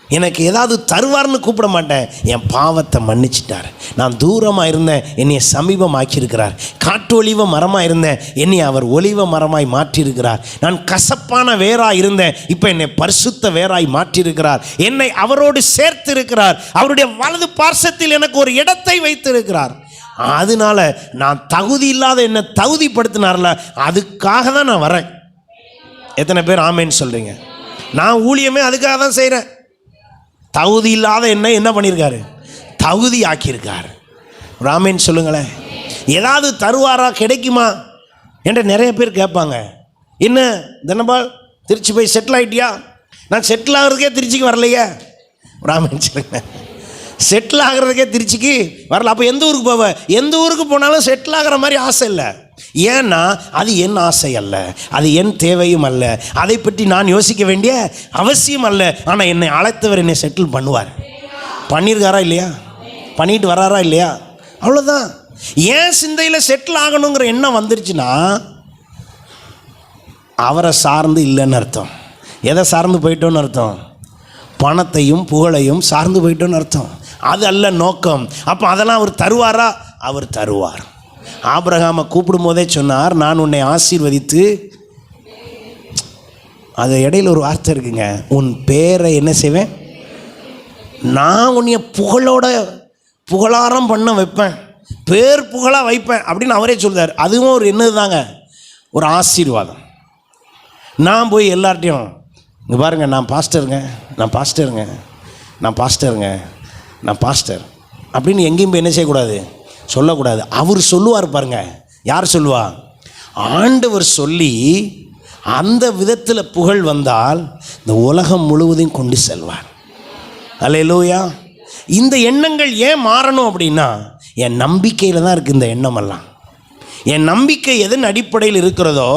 Speaker 1: எனக்கு ஏதாவது தருவார்னு கூப்பிட மாட்டேன். என் பாவத்தை மன்னிச்சிட்டார். நான் தூரமாக இருந்தேன், என்னை சமீபமாக்கியிருக்கிறார். காட்டு ஒலிவ மரமாக இருந்தேன், என்னை அவர் ஒலிவ மரமாய் மாற்றியிருக்கிறார். நான் கசப்பான வேராய் இருந்தேன், இப்போ என்னை பரிசுத்த வேராய் மாற்றியிருக்கிறார். என்னை அவரோடு சேர்த்து இருக்கிறார். அவருடைய வலது பார்சத்தில் எனக்கு ஒரு இடத்தை வைத்திருக்கிறார். அதனால நான் தகுதி இல்லாத என்னை தகுதிப்படுத்தினார்ல, அதுக்காக தான் நான் வரேன். எத்தனை பேர் ஆமேன்னு சொல்கிறீங்க? நான் ஊழியமே அதுக்காக தான் செய்கிறேன். தகுதி இல்லாத என்ன பண்ணியிருக்காரு, தகுதி ஆக்கியிருக்காரு. ராமேன்னு சொல்லுங்களேன். ஏதாவது தருவாரா, கிடைக்குமா என்ற நிறைய பேர் கேட்பாங்க. என்ன தனபால் திருச்சி போய் செட்டில் ஆகிட்டியா? நான் செட்டில் ஆகிறதுக்கே திருச்சிக்கு வரலையே. ராமேன்னு சொல்லுங்க, செட்டில் ஆகிறதுக்கே திருச்சிக்கு வரல. அப்போ எந்த ஊருக்கு போவ? எந்த ஊருக்கு போனாலும் செட்டில் ஆகிற மாதிரி ஆசை இல்லை. ஏன்னா அது என் ஆசை அல்ல, அது என் தேவையும் அல்ல, அதை பற்றி நான் யோசிக்க வேண்டிய அவசியம் அல்ல. ஆனால் என்னை அழைத்தவர் என்னை செட்டில் பண்ணுவார். பண்ணியிருக்காரா இல்லையா? பண்ணிட்டு வராரா இல்லையா? அவ்வளோதான். ஏன் சிந்தையில் செட்டில் ஆகணுங்கிற எண்ணம் வந்துருச்சுன்னா அவரை சார்ந்து இல்லைன்னு அர்த்தம். எதை சார்ந்து போயிட்டோன்னு அர்த்தம்? பணத்தையும் புகழையும் சார்ந்து போயிட்டோன்னு அர்த்தம். அது அல்ல நோக்கம். அப்போ அதெல்லாம் அவர் தருவாரா? அவர் தருவார். ஆபிரகாமை கூப்பிடும் போதே சொன்னார், நான் உன்னை ஆசீர்வதித்து, அது இடையில் ஒரு வார்த்தை இருக்குங்க, உன் பேரை என்ன செய்வேன், நான் உன்னைய புகழாரம் பண்ண வைப்பேன், பேர் புகழாக வைப்பேன் அப்படின்னு அவரே சொல்றார். அதுவும் ஒரு என்னது தாங்க, ஒரு ஆசீர்வாதம். நான் போய் எல்லார்ட்டையும் இங்கே பாருங்கள், நான் பாஸ்டருங்க, நான் பாஸ்டருங்க, நான் பாஸ்டருங்க, நான் பாஸ்டர் அப்படின்னு எங்கேயும் போய் என்ன செய்யக்கூடாது, சொல்லக்கூடாது. அவர் சொல்லுவார் பாருங்க. யார் சொல்லுவா? ஆண்டவர் சொல்லி அந்த விதத்தில் புகழ் வந்தால் இந்த உலகம் முழுவதையும் கொண்டு செல்வார். அல்லேலூயா. இந்த எண்ணங்கள் ஏன் மாறணும் அப்படின்னா, என் நம்பிக்கையில் தான் இருக்குது இந்த எண்ணமெல்லாம். என் நம்பிக்கை எதன் அடிப்படையில் இருக்கிறதோ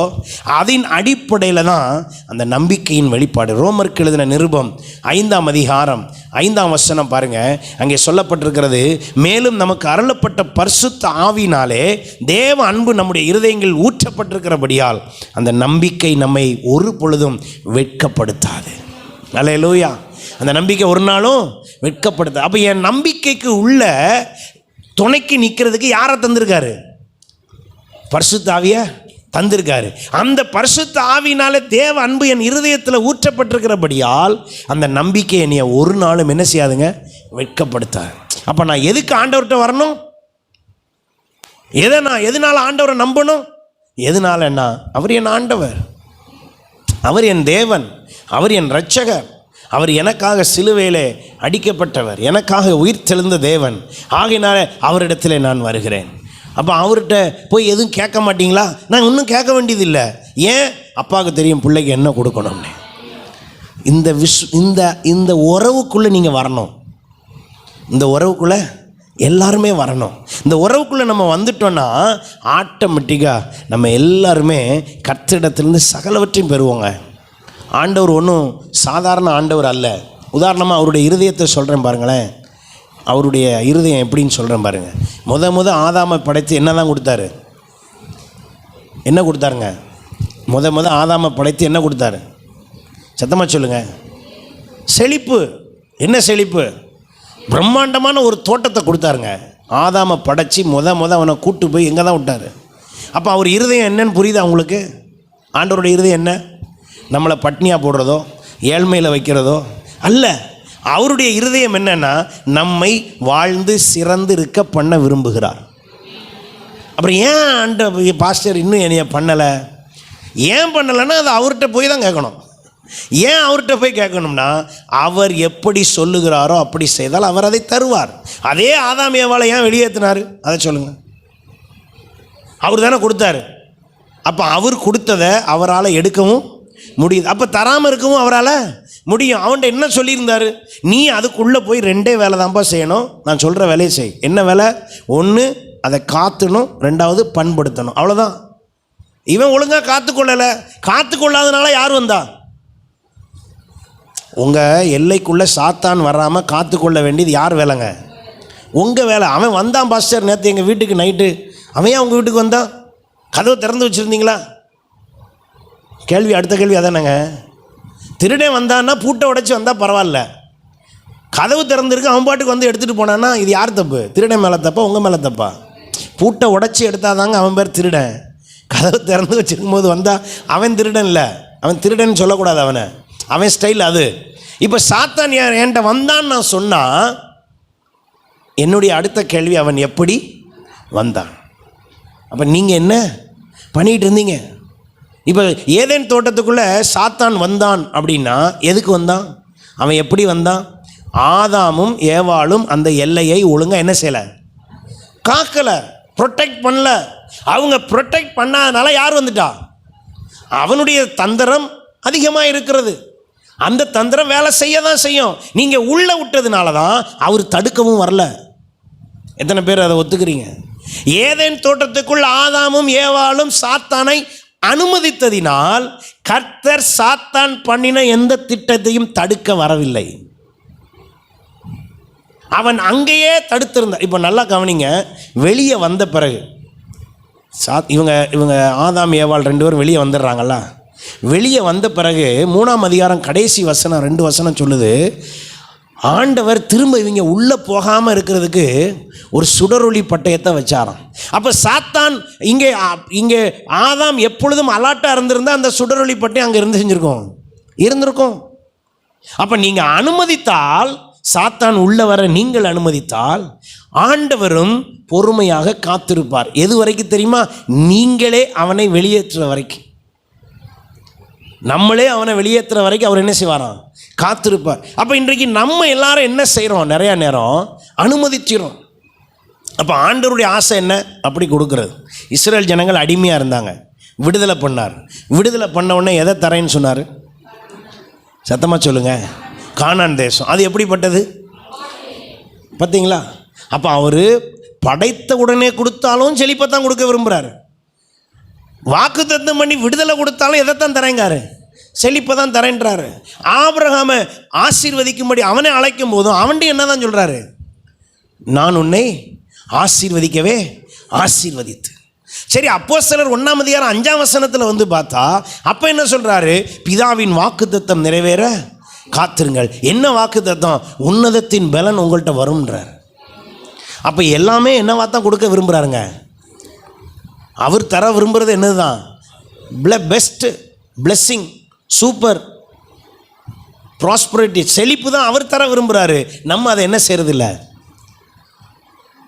Speaker 1: அதன் அடிப்படையில் தான் அந்த நம்பிக்கையின் வெளிப்பாடு. ரோமருக்கு எழுதின நிருபம் 5ஆம் அதிகாரம் 5ஆம் வசனம் பாருங்கள். அங்கே சொல்லப்பட்டிருக்கிறது, மேலும் நமக்கு அருளப்பட்ட பரிசுத்த ஆவியினாலே தேவ அன்பு நம்முடைய இருதயங்களில் ஊற்றப்பட்டிருக்கிறபடியால் அந்த நம்பிக்கை நம்மை ஒரு பொழுதும் வெட்கப்படுத்தாது. அல்லேலூயா. அந்த நம்பிக்கை ஒரு நாளும் வெட்கப்படுத்தாது. அப்போ என் நம்பிக்கைக்கு உள்ள துணைக்கு நிற்கிறதுக்கு யாரை தந்திருக்காரு? பரிசுத்த ஆவியை தந்திருக்காரு. அந்த பரிசுத்த ஆவியினாலே தேவ அன்பு என் இருதயத்தில் ஊற்றப்பட்டிருக்கிறபடியால் அந்த நம்பிக்கை என்னைய ஒரு நாளும் என்ன செய்யாதுங்க? வெட்கப்படுத்தாது. அப்போ நான் எதுக்கு ஆண்டவர்கிட்ட வரணும்? எதனால ஆண்டவரை நம்பணும்? எதனாலன்னா, அவர் என் ஆண்டவர், அவர் என் தேவன், அவர் என் இரட்சகர், அவர் எனக்காக சிலுவையிலே அடிக்கப்பட்டவர், எனக்காக உயிர் தெழுந்த தேவன். ஆகையினால அவரிடத்தில் நான் வருகிறேன். அப்போ அவர்கிட்ட போய் எதுவும் கேட்க மாட்டிங்களா? நான் இன்னும் கேட்க வேண்டியதில்லை. ஏன்? அப்பாவுக்கு தெரியும் பிள்ளைக்கு என்ன கொடுக்கணும்னு. இந்த உறவுக்குள்ளே நீங்கள் வரணும். இந்த உறவுக்குள்ளே எல்லாருமே வரணும். இந்த உறவுக்குள்ளே நம்ம வந்துட்டோன்னா ஆட்டோமேட்டிக்காக நம்ம எல்லாருமே கர்த்தரிடத்திலிருந்து சகலவற்றையும் பெறுவோங்க. ஆண்டவர் ஒன்றும் சாதாரண ஆண்டவர் அல்ல. உதாரணமாக அவருடைய இருதயத்தை சொல்கிறேன் பாருங்களேன். அவருடைய இருதயம் எப்படின்னு சொல்கிறேன் பாருங்கள். முத ஆதாமை படைத்து என்ன தான் கொடுத்தாரு? என்ன கொடுத்தாருங்க? முத ஆதாமை படைத்து என்ன கொடுத்தாரு? சத்தமாக சொல்லுங்கள். செழிப்பு. என்ன செழிப்பு? பிரம்மாண்டமான ஒரு தோட்டத்தை கொடுத்தாருங்க. ஆதாமை படைச்சி முத அவனை கூட்டு போய் எங்கே தான் விட்டார்? அப்போ அவர் இருதயம் என்னன்னு புரியுதா உங்களுக்கு? ஆண்டவருடைய இருதயம் என்ன? நம்மளை பட்னியாக போடுறதோ ஏழ்மையில் வைக்கிறதோ அல்ல. அவருடைய இருதயம் என்னன்னா, நம்மை வாழ்ந்து சிறந்து இருக்க பண்ண விரும்புகிறார். அப்புறம் ஏன் பாஸ்டர் இன்னும் என்னைய பண்ணலை? ஏன் பண்ணலைன்னா அது அவர்கிட்ட போய் தான் கேட்கணும். ஏன் அவர்கிட்ட போய் கேட்கணும்னா, அவர் எப்படி சொல்லுகிறாரோ அப்படி செய்தால் அவர் அதை தருவார். அதே ஆதாம் ஏவாளை ஏன் வெளியேற்றினார்? அதை சொல்லுங்கள். அவர் தானே கொடுத்தாரு. அப்போ அவர் கொடுத்ததை அவரால் எடுக்கவும் முடியுது. அப்போ தராமல் இருக்கவும் அவரால் முடியும். அவன்கிட்ட என்ன சொல்லியிருந்தார்? நீ அதுக்குள்ளே போய் 2 வேலை தான்ப்பா செய்யணும். நான் சொல்கிற வேலையை செய். என்ன வேலை? 1 அதை காத்துணும், 2வது பண்படுத்தணும். அவ்வளோதான். இவன் ஒழுங்காக காத்துக்கொள்ளலை. காத்துக்கொள்ளாதனால யார் வந்தா? உங்கள் எல்லைக்குள்ளே சாத்தான் வராமல் காத்துக்கொள்ள வேண்டியது யார் வேலைங்க? உங்கள் வேலை. அவன் வந்தான் பாஸ்டர் நேற்று எங்கள் வீட்டுக்கு நைட்டு. அவன் ஏன் உங்கள் வீட்டுக்கு வந்தான்? கதவை திறந்து வச்சுருந்தீங்களா? கேள்வி, அடுத்த கேள்வி அதானங்க. திருடன் வந்தான்னா பூட்டை உடைச்சி வந்தால் பரவாயில்ல. கதவு திறந்துருக்கு, அவன் பாட்டுக்கு வந்து எடுத்துகிட்டு போனான்னா இது யார் தப்பு? திருடன் மேலே தப்பா உங்கள் மேலே தப்பா? பூட்டை உடைச்சி எடுத்தாதாங்க அவன் பேர் திருடன். கதவு திறந்து வச்சுருக்கும் போது வந்தால் அவன் திருடன் இல்லை. அவன் திருடன் சொல்லக்கூடாது. அவன் ஸ்டைல் அது. இப்போ சாத்தான் என்கிட்ட வந்தான்னு நான் சொன்னால் என்னுடைய அடுத்த கேள்வி, அவன் எப்படி வந்தான்? அப்போ நீங்கள் என்ன பண்ணிகிட்டு இருந்தீங்க? இப்போ ஏதேன் தோட்டத்துக்குள்ளே சாத்தான் வந்தான் அப்படின்னா எதுக்கு வந்தான்? அவன் எப்படி வந்தான்? ஆதாமும் ஏவாளும் அந்த எல்லையை ஒழுங்காக என்ன செய்யலை? காக்கலை, ப்ரொடெக்ட் பண்ணல. அவங்க ப்ரொடெக்ட் பண்ணாதனால யார் வந்துட்டா? அவனுடைய தந்திரம் அதிகமாக இருக்கிறது. அந்த தந்திரம் வேலை செய்ய தான் செய்யும். நீங்கள் உள்ளே விட்டதுனால தான் அவர் தடுக்கவும் வரல. எத்தனை பேர் அதை ஒத்துக்கிறீங்க? ஏதேன் தோட்டத்துக்குள் ஆதாமும் ஏவாளும் சாத்தானை அனுமதித்ததினால் கர்த்தர் சாத்தான் பண்ணின எந்த திட்டத்தையும் தடுக்க வரவில்லை. அவன் அங்கேயே தடுத்திருந்தான். இப்போ நல்லா கவனிங்க. வெளியே வந்த பிறகு இவங்க ஆதாம் ஏவாள் 2 பேரும் வெளியே வந்துடுறாங்களா? வெளியே வந்த பிறகு 3ஆம் அதிகாரம் கடைசி வசனம் 2 வசனம் சொல்லுது, ஆண்டவர் திரும்ப இவங்க உள்ளே போகாமல் இருக்கிறதுக்கு ஒரு சுடரொளி பட்டயத்தை வச்சாராம். அப்போ சாத்தான் இங்கே ஆதாம் எப்பொழுதும் அலாட்டாக இருந்திருந்தால் அந்த சுடரொளி பட்டயம் அங்கே இருந்திருக்கும். அப்போ நீங்கள் அனுமதித்தால், சாத்தான் உள்ள வர நீங்கள் அனுமதித்தால், ஆண்டவரும் பொறுமையாக காத்திருப்பார். எது வரைக்கும் தெரியுமா? நீங்களே அவனை வெளியேற்றுற வரைக்கும். நம்மளே அவனை வெளியேற்றுற வரைக்கும் அவர் என்ன செய்வாராம்? காத்திருப்பார். அப்போ இன்றைக்கு நம்ம எல்லாரும் என்ன செய்கிறோம்? நிறையா நேரம் அப்போ ஆண்டவருடைய ஆசை என்ன? அப்படி கொடுக்கறது. இஸ்ரேல் ஜனங்கள் அடிமையாக இருந்தாங்க, விடுதலை பண்ணார். விடுதலை பண்ண உடனே எதை தரேன்னு சொன்னார்? சத்தமாக சொல்லுங்கள். கானான் தேசம். அது எப்படிப்பட்டது பார்த்தீங்களா? அப்போ அவர் படைத்த உடனே கொடுத்தாலும் செழிப்பை தான் கொடுக்க விரும்புகிறாரு. வாக்குத்தத்தம் பண்ணி விடுதலை கொடுத்தாலும் எதைத்தான் தரேங்காரு? செழிப்பை தான் தரேன்றாரு. ஆபிரகாமை ஆசீர்வதிக்கும்படி அவனை அழைக்கும் போதும் அவன்கிட்ட என்ன தான் சொல்கிறாரு? நான் உன்னை ஆசீர்வதிக்கவே ஆசீர்வதித்து. சரி, அப்போஸ்தலர் 1:5 வந்து பார்த்தா அப்போ என்ன சொல்கிறாரு? பிதாவின் வாக்குத்தத்தம் நிறைவேற காத்திருங்கள். என்ன வாக்குத்தத்தம்? உன்னதத்தின் பலன் உங்கள்கிட்ட வரும்ன்றார். அப்போ எல்லாமே என்னவா தான் கொடுக்க விரும்புகிறாருங்க? அவர் தர விரும்புகிறது என்னது தான்? பெஸ்ட்டு பிளெஸ்ஸிங், சூப்பர் ப்ராஸ்பரிட்டி, செழிப்பு தான் அவர் தர விரும்புகிறாரு. நம்ம அதை என்ன செய்கிறதில்ல.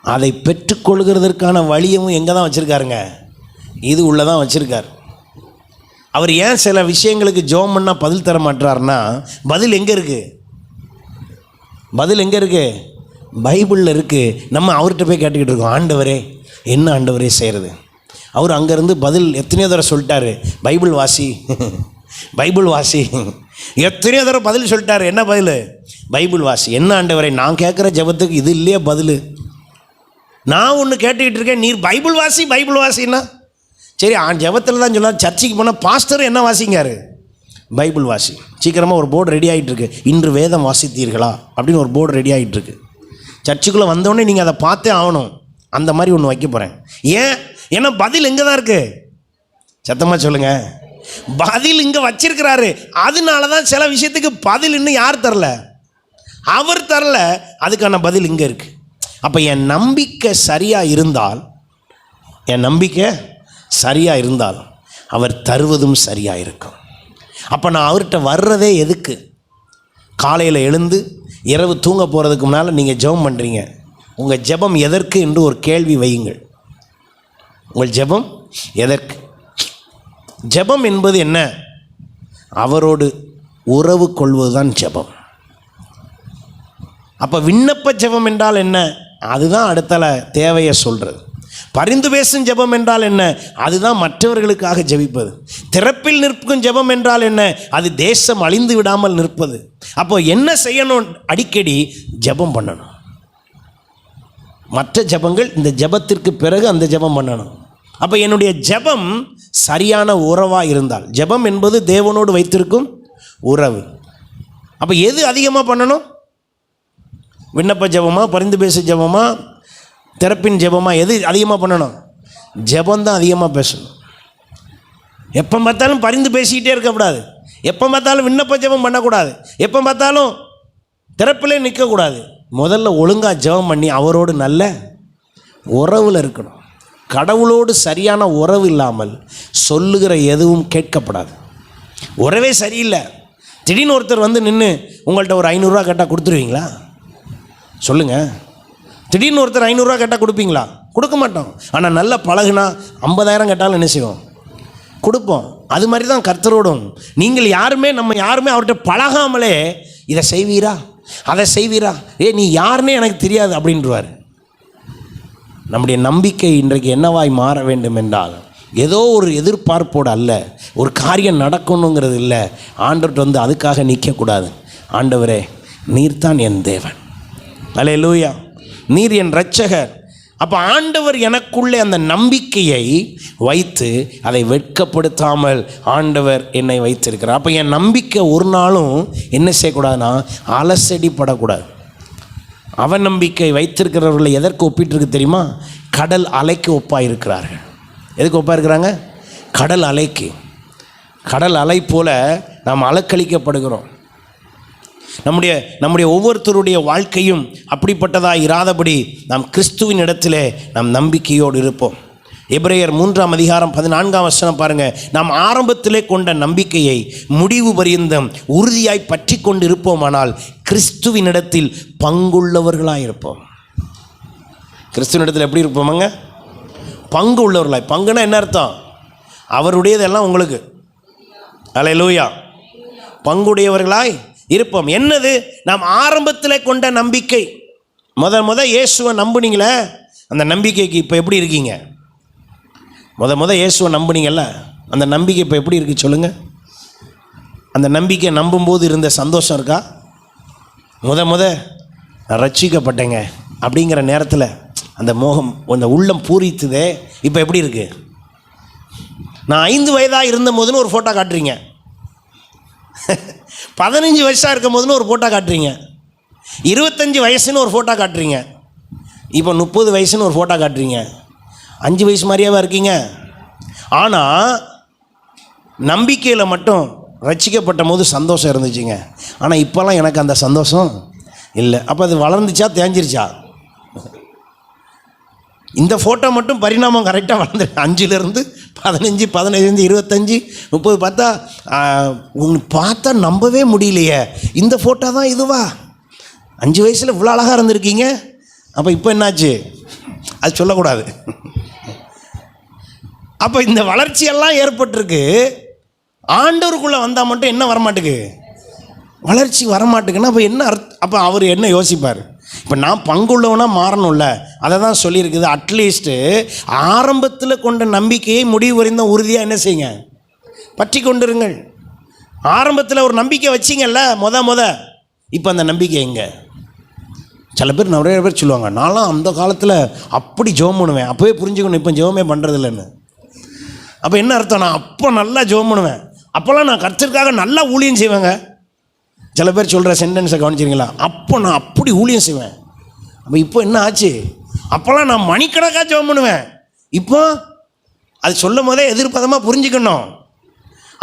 Speaker 1: அதை பெற்றுக்கொள்கிறதற்கான வழியவும் எங்கே தான் வச்சுருக்காருங்க? இது உள்ளே தான் வச்சுருக்கார். அவர் ஏன் சில விஷயங்களுக்கு ஜெபம் பண்ணால் பதில் தர மாட்டார்னா, பதில் எங்கே இருக்குது? பதில் எங்கே இருக்குது? பைபிளில் இருக்குது. நம்ம அவர்கிட்ட போய் கேட்டுக்கிட்டு இருக்கோம், ஆண்டவரே என்ன ஆண்டவரே செய்கிறது? அவர் அங்கேருந்து பதில் எத்தனையோ தடவை சொல்லிட்டாரு, பைபிள் வாசி பைபிள் வாசி. எத்தனையோ தடவை பதில் சொல்லிட்டாரு. என்ன பதில்? பைபிள் வாசி. என்ன ஆண்டவரே, நான் கேட்குற ஜெபத்துக்கு இது இல்லையே பதில். நான் ஒன்று கேட்டுக்கிட்டு இருக்கேன், நீர் பைபிள் வாசி பைபிள் வாசின்னா சரி. ஜெபத்தில் தான் சொன்னார். சர்ச்சுக்கு போனால் பாஸ்டர் என்ன வாசிங்காரு? பைபிள் வாசி. சீக்கிரமாக ஒரு போர்டு ரெடி ஆகிட்டுருக்கு, இன்று வேதம் வாசித்தீர்களா அப்படின்னு ஒரு போர்டு ரெடி ஆகிட்டுருக்கு. சர்ச்சுக்குள்ளே வந்தோடனே நீங்கள் அதை பார்த்தே ஆகணும். அந்த மாதிரி ஒன்று வைக்க போகிறேன். ஏன்? ஏன்னா பதில் எங்கே தான் இருக்குது. சத்தமாக சொல்லுங்கள். பதில் இங்கே வச்சிருக்கிறாரு. அதனால தான் சில விஷயத்துக்கு பதில் இன்னும் யார் தரல? அவர் தரல. அதுக்கான பதில் இங்கே இருக்குது. அப்போ என் நம்பிக்கை சரியாக இருந்தால், என் நம்பிக்கை சரியாக இருந்தால் அவர் தருவதும் சரியாக இருக்கும். அப்போ நான் அவர்கிட்ட வர்றதே எதுக்கு? காலையில் எழுந்து இரவு தூங்க போகிறதுக்கு முன்னால் நீங்கள் ஜெபம் பண்ணுறீங்க. உங்கள் ஜெபம் எதற்கு என்று ஒரு கேள்வி வையுங்கள். உங்கள் ஜெபம் எதற்கு? ஜெபம் என்பது என்ன? அவரோடு உறவு கொள்வது தான் ஜெபம். அப்போ விண்ணப்ப ஜெபம் என்றால் என்ன? அதுதான் அடுத்தல தேவையை சொல்கிறது. பரிந்து பேசும் ஜெபம் என்றால் என்ன? அதுதான் மற்றவர்களுக்காக ஜெபிப்பது. திறப்பில் நிற்கும் ஜெபம் என்றால் என்ன? அது தேசம் அழிந்து விடாமல் நிற்பது. அப்போ என்ன செய்யணும்? அடிக்கடி ஜெபம் பண்ணணும். மற்ற ஜெபங்கள் இந்த ஜெபத்திற்கு பிறகு அந்த ஜெபம் பண்ணணும். அப்போ என்னுடைய ஜெபம் சரியான உறவாக இருந்தால், ஜெபம் என்பது தேவனோடு வைத்திருக்கும் உறவு. அப்போ எது அதிகமாக பண்ணணும்? விண்ணப்ப ஜெபமா, பரிந்து பேசு ஜெபமா, திறப்பின் ஜெபமா? எது அதிகமாக பண்ணணும்? ஜெபந்தான் அதிகமாக பேசணும். எப்போ பார்த்தாலும் பரிந்து பேசிக்கிட்டே இருக்கக்கூடாது. எப்போ பார்த்தாலும் விண்ணப்ப ஜெபம் பண்ணக்கூடாது. எப்போ பார்த்தாலும் திறப்பிலே நிற்கக்கூடாது. முதல்ல ஒழுங்காக ஜெபம் பண்ணி அவரோடு நல்ல உறவில் இருக்கணும். கடவுளோடு சரியான உறவு இல்லாமல் சொல்லுகிற எதுவும் கேட்கப்படாது. உறவே சரியில்லை. திடீர்னு ஒருத்தர் வந்து நின்று உங்கள்கிட்ட ஒரு 500 ரூபா கேட்டால் கொடுத்துருவீங்களா? சொல்லுங்கள். திடீர்னு ஒருத்தர் 500 ரூபா கேட்டால் கொடுப்பீங்களா? கொடுக்க மாட்டோம். ஆனால் நல்லா பழகுனா 50,000 கேட்டாலும் என்ன செய்வோம்? கொடுப்போம். அது மாதிரி தான் கர்த்தரோடும். நீங்கள் நம்ம யாருமே அவர்கிட்ட பழகாமலே இதை செய்வீரா அதை செய்வீரா, நீ யாருன்னே எனக்கு தெரியாது அப்படின்றவார். நம்முடைய நம்பிக்கை இன்றைக்கு என்னவாய் மாற வேண்டும் என்றால், ஏதோ ஒரு எதிர்பார்ப்போடு அல்ல, ஒரு காரியம் நடக்கணுங்கிறது இல்லை. ஆண்டவர்கிட்ட வந்து அதுக்காக நிற்கக்கூடாது. ஆண்டவரே நீர்தான் என் தேவன், அல்லேலூயா, நீர் என் இரட்சகர். அப்போ ஆண்டவர் எனக்குள்ளே அந்த நம்பிக்கையை வைத்து அதை வெட்கப்படுத்தாமல் ஆண்டவர் என்னை வைத்திருக்கிறார். அப்போ என் நம்பிக்கை ஒரு நாளும் என்ன செய்யக்கூடாதுன்னா அலசடிப்படக்கூடாது. அவநம்பிக்கை வைத்திருக்கிறவர்களை எதற்கு ஒப்பிட்டிருக்கு தெரியுமா? கடல் அலைக்கு ஒப்பாக இருக்கிறார்கள். எதுக்கு ஒப்பாக இருக்கிறாங்க? கடல் அலைக்கு. கடல் அலை போல நாம் அலக்களிக்கப்படுகிறோம். நம்முடைய ஒவ்வொருத்தருடைய வாழ்க்கையும் அப்படிப்பட்டதாக இராதபடி நாம் கிறிஸ்துவின் இடத்திலே நாம் நம்பிக்கையோடு இருப்போம். எபிரேயர் 3:14 பாருங்கள். நாம் ஆரம்பத்திலே கொண்ட நம்பிக்கையை முடிவு பரியந்தம் உறுதியாய் பற்றி கொண்டு இருப்போமானால் கிறிஸ்துவின் இடத்தில் பங்குள்ளவர்களாக இருப்போம். கிறிஸ்துவின் இடத்தில் எப்படி இருப்போமாங்க? பங்கு உள்ளவர்களாய். பங்குனா என்ன அர்த்தம்? அவருடையதெல்லாம் உங்களுக்கு. அல்லேலூயா. பங்குடையவர்களாய் இருப்போம். என்னது? நாம் ஆரம்பத்தில் கொண்ட நம்பிக்கை. முத இயேசுவை நம்புனீங்களே, அந்த நம்பிக்கைக்கு இப்போ எப்படி இருக்கீங்க? முத இயேசுவை நம்புனீங்கல்ல, அந்த நம்பிக்கை இப்போ எப்படி இருக்குது சொல்லுங்கள்? அந்த நம்பிக்கை நம்பும்போது இருந்த சந்தோஷம் இருக்கா? முத ரட்சிக்கப்பட்டேங்க அப்படிங்கிற நேரத்தில் அந்த மோகம், அந்த உள்ளம் பூரித்துதே. இப்போ எப்படி இருக்குது? நான் 5 வயதாக இருந்த போதுன்னு ஒரு ஃபோட்டோ காட்டுறீங்க, 15 வயசாக இருக்கும் போதுன்னு ஒரு ஃபோட்டோ காட்டுறீங்க, 25 வயசுன்னு ஒரு ஃபோட்டோ காட்டுறீங்க, இப்போ 30 வயசுன்னு ஒரு ஃபோட்டோ காட்டுறீங்க. 5 வயசு மாதிரியாவா இருக்கீங்க? ஆனால் நம்பிக்கையில் மட்டும் ரட்சிக்கப்பட்ட போது சந்தோஷம் இருந்துச்சுங்க. ஆனால் இப்போல்லாம் எனக்கு அந்த சந்தோஷம் இல்லை. அப்போ அது வளர்ந்துச்சா தேஞ்சிருச்சா? இந்த ஃபோட்டோ மட்டும் பரிணாமம் கரெக்டாக வளர்ந்து 5லேருந்து 15, 15, 25, 30 பார்த்தா உங்களுக்கு பார்த்தா நம்பவே முடியலையே, இந்த ஃபோட்டோ தான் இதுவா? 5 வயசில் இவ்வளோ அழகாக இருந்திருக்கீங்க, அப்போ இப்போ என்னாச்சு? அது சொல்லக்கூடாது. அப்போ இந்த வளர்ச்சியெல்லாம் ஏற்பட்டிருக்கு. ஆண்டவருக்குள்ளே வந்தால் மட்டும் என்ன வரமாட்டுக்கு? வளர்ச்சி வரமாட்டுக்குன்னா அப்போ என்ன அப்போ அவர் என்ன யோசிப்பார்? இப்போ நான் பங்குள்ளவனாக மாறணும்ல, அதை தான் சொல்லியிருக்குது. அட்லீஸ்ட்டு ஆரம்பத்தில் கொண்ட நம்பிக்கையை முடிவு வரைந்த உறுதியாக என்ன செய்யுங்க, பற்றி கொண்டிருங்கள். ஆரம்பத்தில் ஒரு நம்பிக்கை வச்சிங்கல்ல முத இப்போ அந்த நம்பிக்கை எங்கே? சில பேர் நிறைய பேர் சொல்லுவாங்க, நான்லாம் அந்த காலத்தில் அப்படி ஜெபம் பண்ணுவேன். அப்போவே புரிஞ்சுக்கணும் இப்போ ஜெபமே பண்ணுறதில்லன்னு. அப்போ என்ன அர்த்தம்? நான் அப்போ நல்லா ஜெபம் பண்ணுவேன், அப்போல்லாம் நான் கர்த்தருக்காக நல்லா ஊழியம் செய்வேங்க. சில பேர் சொல்கிற சென்டென்ஸை கவனிச்சிருங்களா? அப்போ நான் அப்படி ஊழியம் செய்வேன். அப்போ இப்போ என்ன ஆச்சு? அப்போல்லாம் நான் மணிக்கணக்காக ஜெபம் பண்ணுவேன். இப்போ அது சொல்லும் போதே எதிர்ப்பதமாக புரிஞ்சுக்கணும்.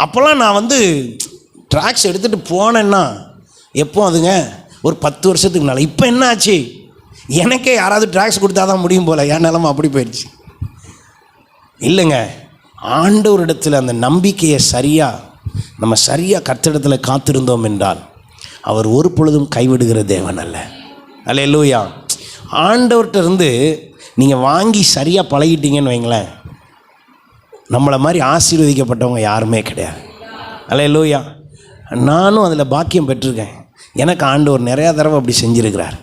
Speaker 1: அப்போல்லாம் நான் ட்ராக்ஸ் எடுத்துகிட்டு போனேன்னா எப்போ அதுங்க ஒரு 10 வருஷத்துக்கு மேலே. இப்போ என்ன ஆச்சு? எனக்கே யாராவது ட்ராக்ஸ் கொடுத்தா தான் முடியும் போல், என் நிலமை அப்படி போயிடுச்சு. இல்லைங்க, ஆண்டவரிடத்தில் அந்த நம்பிக்கையை நம்ம சரியாக கர்த்தரிடத்தில் காத்திருந்தோம் என்றால் அவர் ஒரு பொழுதும் கைவிடுகிற தேவன் அல்ல. அல்லேலூயா. ஆண்டவர்கிட்ட இருந்து நீங்கள் வாங்கி சரியாக பழகிட்டீங்கன்னு வைங்களேன், நம்மளை மாதிரி ஆசீர்வதிக்கப்பட்டவங்க யாருமே கிடையாது. அல்லேலூயா. நானும் அதில் பாக்கியம் பெற்றிருக்கேன். எனக்கு ஆண்டவர் நிறையா தடவை அப்படி செஞ்சுருக்கிறார்.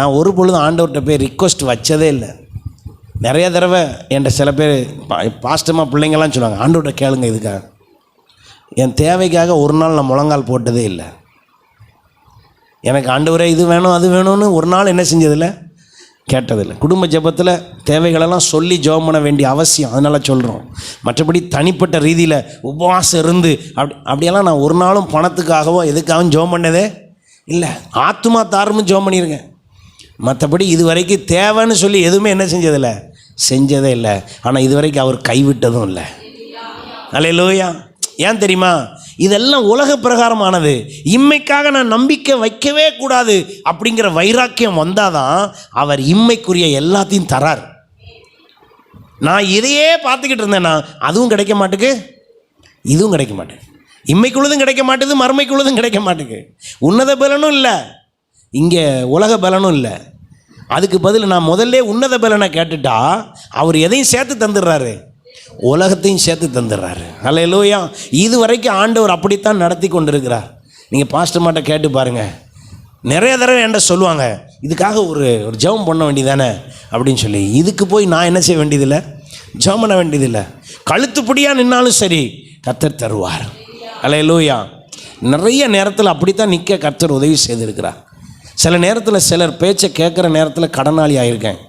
Speaker 1: நான் ஒரு பொழுதும் ஆண்டவர்கிட்ட போய் ரிக்வஸ்ட் வச்சதே இல்லை. நிறைய தடவை என்கிட்ட சில பேர் பாஸ்டமாக பிள்ளைங்கள்லாம் சொல்லுவாங்க, ஆண்டவர்கிட்ட கேளுங்க இதுக்காக. என் தேவைக்காக ஒரு நாள் நான் முழங்கால் போட்டதே இல்லை. எனக்கு ஆண்டவரே இது வேணும் அது வேணும்னு ஒரு நாள் என்ன செஞ்சதில்லை, கேட்டதில்லை. குடும்ப ஜெபத்தில் தேவைகளெல்லாம் சொல்லி ஜெபம் பண்ண வேண்டிய அவசியம், அதனால் சொல்கிறோம். மற்றபடி தனிப்பட்ட ரீதியில் உபவாசம் இருந்து அப்படியெல்லாம் நான் ஒரு நாளும் பணத்துக்காகவோ எதுக்காகவும் ஜெபம் பண்ணதே இல்லை. ஆத்துமா தாருன்னு ஜெபம் பண்ணியிருக்கேன். மற்றபடி இது வரைக்கும் தேவைன்னு சொல்லி எதுவுமே என்ன செஞ்சதே இல்லை. ஆனால் இது வரைக்கும் அவர் கைவிட்டதும் இல்லை. அல்லேலூயா. ஏன் தெரியுமா? இதெல்லாம் உலக பிரகாரமானது. இம்மைக்காக நான் நம்பிக்கை வைக்கவே கூடாது அப்படிங்கிற வைராக்கியம் வந்தால் தான் அவர் இம்மைக்குரிய எல்லாத்தையும் தரார். நான் இதையே பார்த்துக்கிட்டு இருந்தேன்னா அதுவும் கிடைக்க மாட்டேக்கு, இதுவும் கிடைக்க மாட்டேங்குது. இம்மைக்குள்ளதும் கிடைக்க மாட்டேது, மறுமைக்குள்ளதும் கிடைக்க மாட்டேங்குது. உன்னத பலனும் இல்லை, இங்கே உலக பலனும் இல்லை. அதுக்கு பதில் நான் முதல்ல உன்னத பலனை கேட்டுட்டா அவர் எதையும் சேர்த்து தந்துடுறாரு, உலகத்தையும் சேர்த்து தந்துடுறாரு. அல்லேலூயா. இது வரைக்கும் ஆண்டவர் அப்படித்தான் நடத்தி கொண்டிருக்கிறார். நீங்கள் பாஸ்டர்மாட்ட கேட்டு பாருங்கள். நிறைய தடவை என்கிட்ட சொல்லுவாங்க, இதுக்காக ஒரு ஜெபம் பண்ண வேண்டியதானே அப்படின்னு சொல்லி. இதுக்கு போய் நான் என்ன செய்ய வேண்டியதில்லை, ஜெபம் பண்ண வேண்டியதில்லை. கழுத்துப்படியாக நின்னாலும் சரி கர்த்தர் தருவார். அல்லேலூயா. நிறைய நேரத்தில் அப்படித்தான் நிற்க கர்த்தர் உதவி செய்திருக்கிறார். சில நேரத்தில் சிலர் பேச்சை கேட்குற நேரத்தில் கடனாளி ஆகியிருக்கேன்.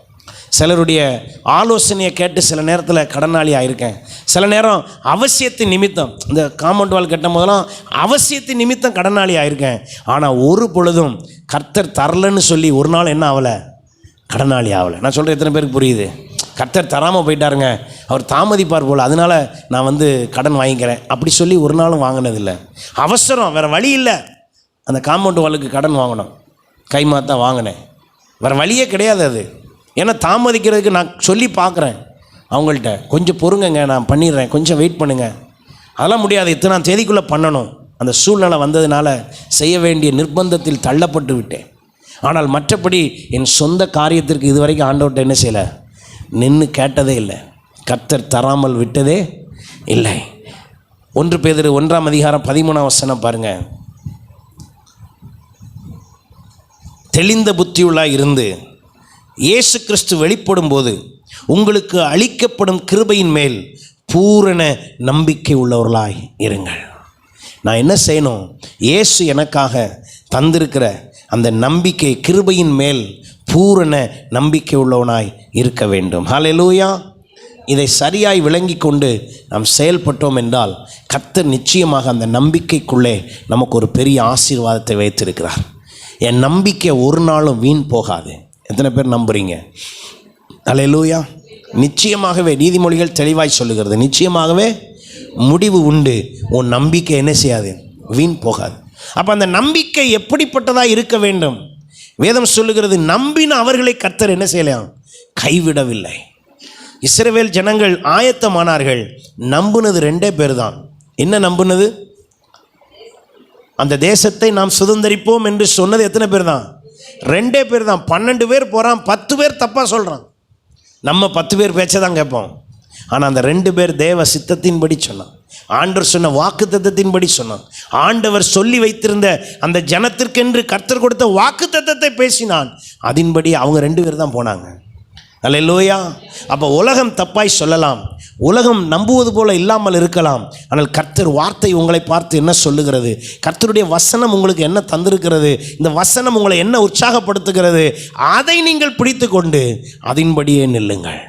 Speaker 1: சிலருடைய ஆலோசனையை கேட்டு சில நேரத்தில் கடனாளி ஆகியிருக்கேன். சில நேரம் அவசியத்தின் நிமித்தம், இந்த காம்பவுண்ட் வால் கட்டும் போதெல்லாம் அவசியத்தின் நிமித்தம் கடனாளி ஆகியிருக்கேன். ஆனால் ஒரு பொழுதும் கர்த்தர் தரலன்னு சொல்லி ஒரு நாள் என்ன ஆகலை, கடனாளி ஆகலை. நான் சொல்கிறேன், எத்தனை பேருக்கு புரியுது? கர்த்தர் தராமல் போயிட்டாருங்க, அவர் தாமதிப்பார் போல், அதனால் நான் கடன் வாங்கிக்கிறேன் அப்படி சொல்லி ஒரு நாளும் வாங்கினதில்லை. அவசரம், வேறு வழி இல்லை. அந்த காம்பவுண்ட் வாலுக்கு கடன் வாங்கணும், கைமாத்தான் வாங்கினேன், வேறு வழியே கிடையாது. அது ஏன்னா தாமதிக்கிறதுக்கு நான் சொல்லி பார்க்குறேன் அவங்கள்ட்ட, கொஞ்சம் பொறுங்கங்க நான் பண்ணிடுறேன், கொஞ்சம் வெயிட் பண்ணுங்கள். அதெல்லாம் முடியாது, இத்தனை தேதிக்குள்ளே பண்ணணும். அந்த சூழ்நிலை வந்ததுனால செய்ய வேண்டிய நிர்பந்தத்தில் தள்ளப்பட்டு விட்டேன். ஆனால் மற்றபடி என் சொந்த காரியத்திற்கு இதுவரைக்கும் ஆண்டவர்கிட்ட என்ன செய்யலை, நின்று கேட்டதே இல்லை. கர்த்தர் தராமல் விட்டதே இல்லை. 1 பேதுரு 1:13 பாருங்கள். தெளிந்த புத்தியுள்ளாக இருந்து இயேசு கிறிஸ்து வெளிப்படும் போது உங்களுக்கு அளிக்கப்படும் கிருபையின் மேல் பூரண நம்பிக்கை உள்ளவர்களாய் இருங்கள். நான் என்ன செய்யணும்? இயேசு எனக்காக தந்திருக்கிற அந்த நம்பிக்கை, கிருபையின் மேல் பூரண நம்பிக்கை உள்ளவனாய் இருக்க வேண்டும். ஹல்லேலூயா. இதை சரியாய் விளங்கி கொண்டு நாம் செயல்பட்டோம் என்றால் கர்த்தர் நிச்சயமாக அந்த நம்பிக்கைக்குள்ளே நமக்கு ஒரு பெரிய ஆசீர்வாதத்தை வைத்திருக்கிறார். என் நம்பிக்கை ஒரு நாளும் வீண் போகாது. எத்தனை பேர் நம்புறீங்க? ஹல்லேலூயா. நிச்சயமாகவே நீதிமொழிகள் தெளிவாய் சொல்லுகிறது, நிச்சயமாகவே முடிவு உண்டு, உன் நம்பிக்கை என்ன செய்யாது? வீண் போகாது. அப்போ அந்த நம்பிக்கை எப்படிப்பட்டதாக இருக்க வேண்டும்? வேதம் சொல்லுகிறது, நம்பின அவர்களை கர்த்தர் என்ன செய்யலாம்? கைவிடவில்லை. இஸ்ரவேல் ஜனங்கள் ஆயத்தமானார்கள். நம்புனது 2 பேர் தான். என்ன நம்புனது? அந்த தேசத்தை நாம் சுதந்தரிப்போம் என்று சொன்னது எத்தனை பேர் தான்? 2 பேர் தான். 12 பேர் போகிறான், 10 பேர் தப்பாக சொல்கிறான். நம்ம 10 பேர் பேச்சை தான் கேட்போம். ஆனால் அந்த 2 பேர் தேவ சித்தத்தின்படி சொன்னான். ஆண்டவர் சொன்ன வாக்கு தத்தத்தின்படி சொன்னான். ஆண்டவர் சொல்லி வைத்திருந்த அந்த ஜனத்திற்கென்று கர்த்தர் கொடுத்த வாக்கு தத்தத்தை பேசினான். அதன்படி அவங்க 2 பேர் தான் போனாங்க. அல்லேலூயா. அப்போ உலகம் தப்பாய் சொல்லலாம், உலகம் நம்புவது போல இல்லாமல் இருக்கலாம். ஆனால் கர்த்தர் வார்த்தை உங்களை பார்த்து என்ன சொல்லுகிறது? கர்த்தருடைய வசனம் உங்களுக்கு என்ன தந்திருக்கிறது? இந்த வசனம் உங்களை என்ன உற்சாகப்படுத்துகிறது? அதை நீங்கள் பிடித்து கொண்டு அதன்படியே நில்லுங்கள்.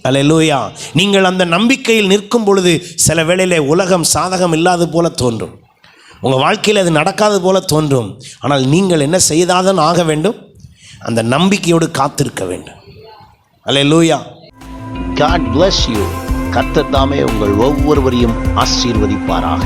Speaker 1: அல்லேலூயா. நீங்கள் அந்த நம்பிக்கையில் நிற்கும் பொழுது சில வேளையிலே உலகம் சாதகம் இல்லாது போல தோன்றும், உங்கள் வாழ்க்கையில் அது நடக்காது போல தோன்றும். ஆனால் நீங்கள் என்ன செய்தாதான் ஆக வேண்டும்? அந்த நம்பிக்கையோடு காத்திருக்க வேண்டும். அல்லேலூயா.
Speaker 2: God bless you. கர்த்தர் தாமே உங்கள் ஒவ்வொருவரையும் ஆசீர்வதிப்பாராக.